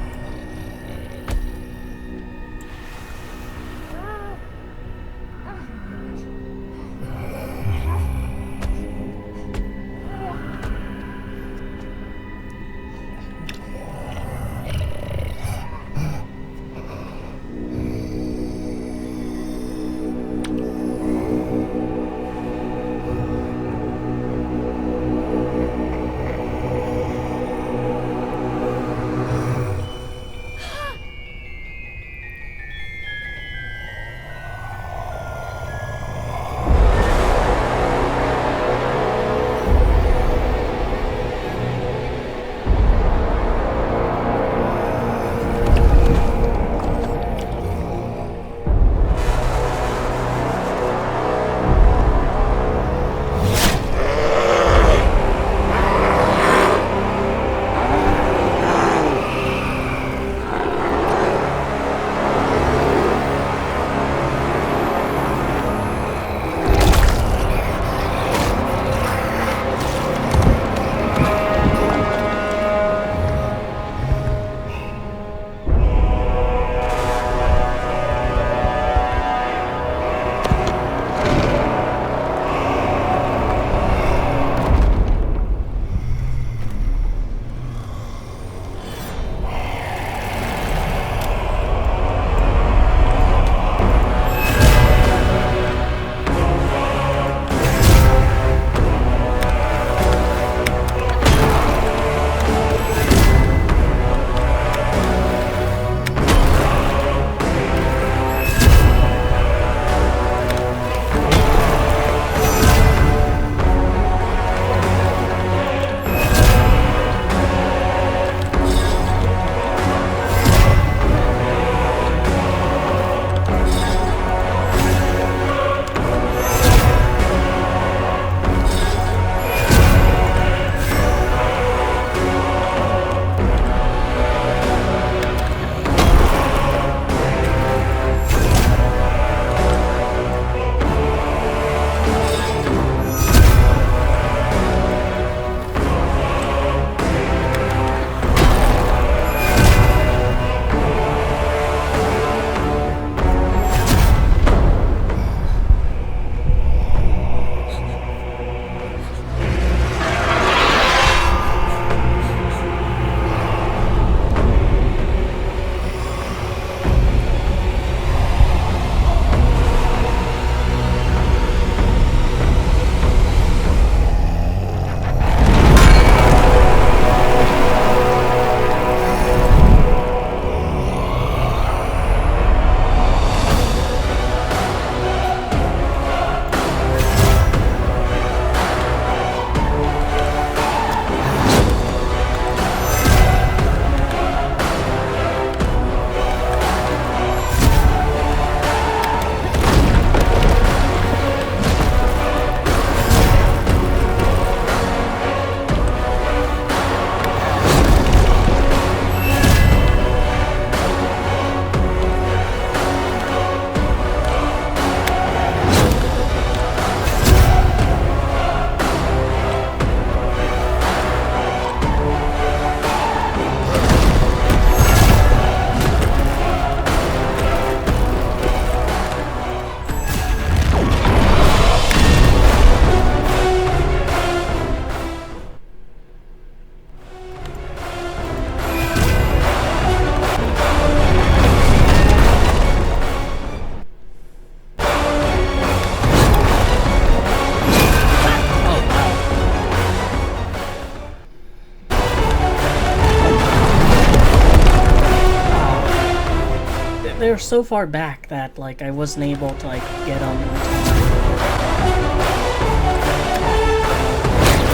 they're so far back that like I wasn't able to like get them.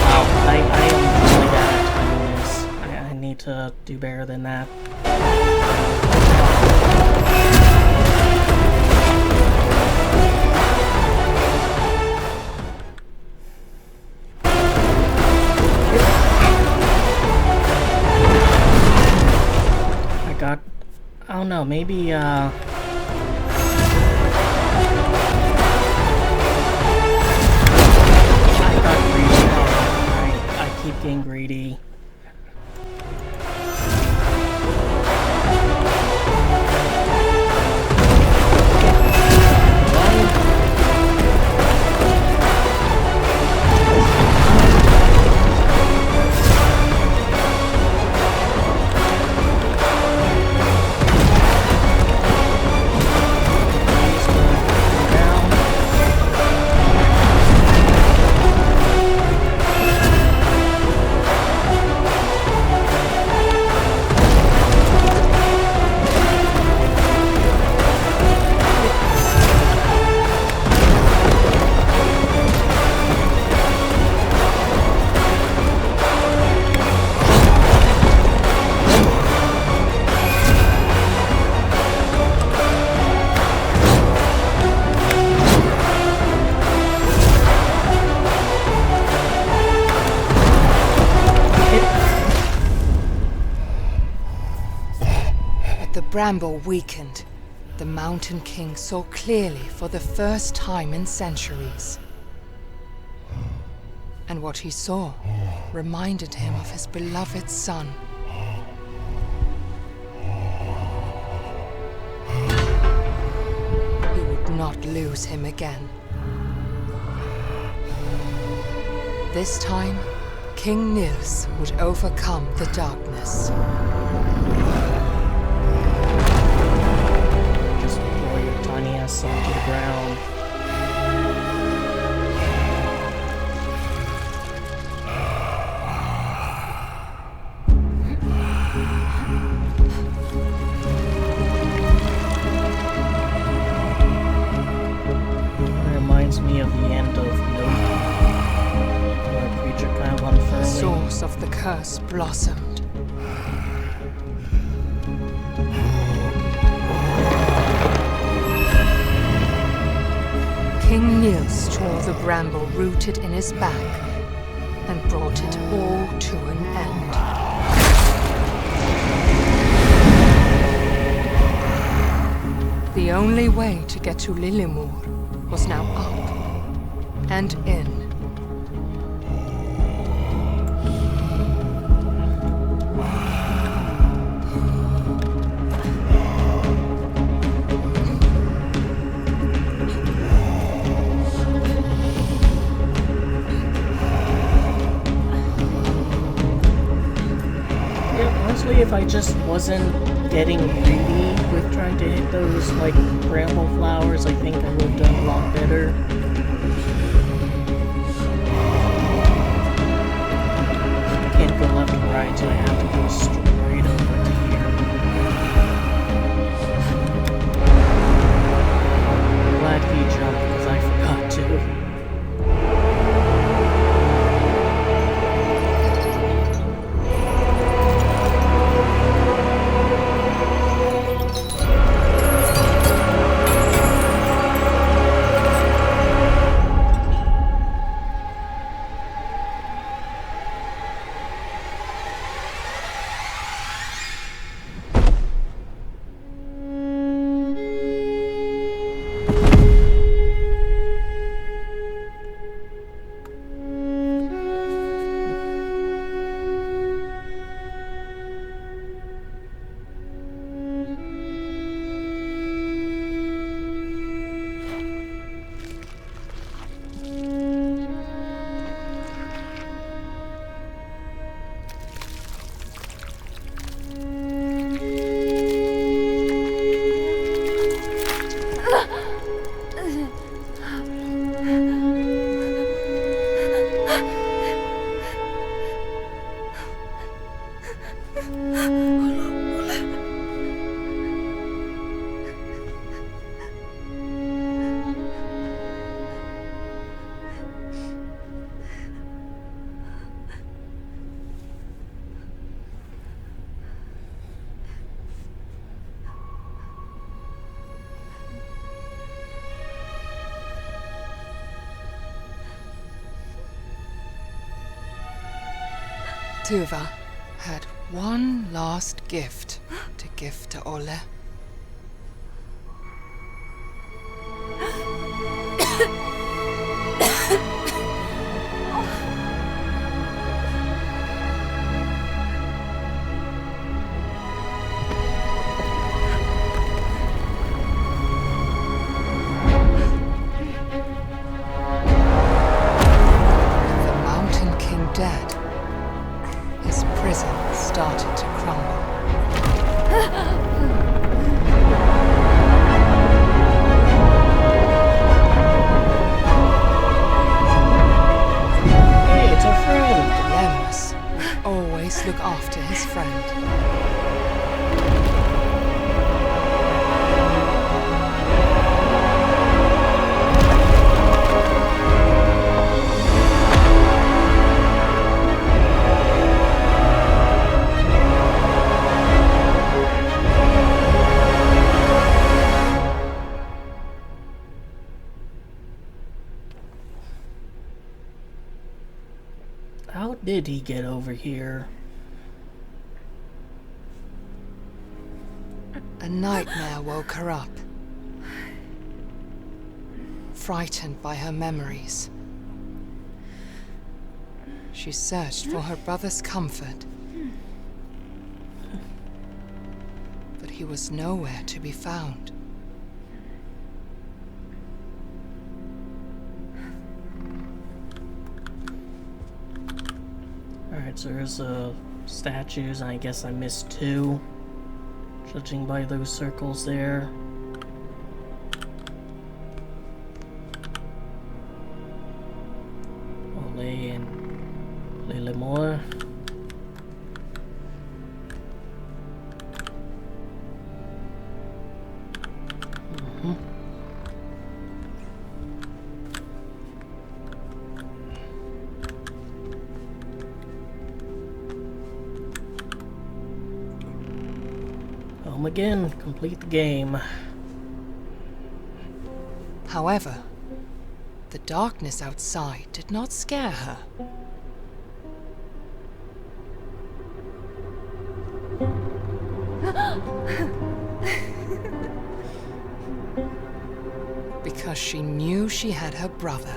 Wow, I am really bad at timing this. I need to do better than that. I don't know, maybe, I got greedy. I keep getting greedy. Bramble weakened. The Mountain King saw clearly for the first time in centuries. And what he saw reminded him of his beloved son. He would not lose him again. This time, King Nils would overcome the darkness. Son to the ground. It reminds me of the end of Note, where a creature kind of unfurling. The source of the curse blossomed. King Nils tore the bramble rooted in his back and brought it all to an end. The only way to get to Lillemor was now up and in. If I just wasn't getting greedy with trying to hit those, like, bramble flowers, I think I would have done a lot better. I can't go left or right, so I have to go straight over to here. I'm glad he jumped, because I forgot to. Tuva had one last gift to give to Ole. The Mountain King dead, his prison started to crumble. Hey, it's our friend. Lemus would always look after his friend. How did he get over here? A nightmare woke her up. Frightened by her memories, she searched for her brother's comfort. But he was nowhere to be found. Alright, so there's statues, and I guess I missed 2, judging by those circles there. Ole and Lilimore. Home again, complete the game. However, the darkness outside did not scare her. Because she knew she had her brother.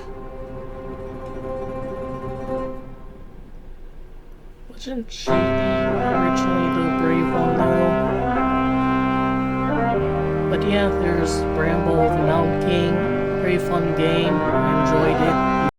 Wasn't she originally the brave one though? But yeah, there's Bramble, the Mountain King. Very fun game. I enjoyed it.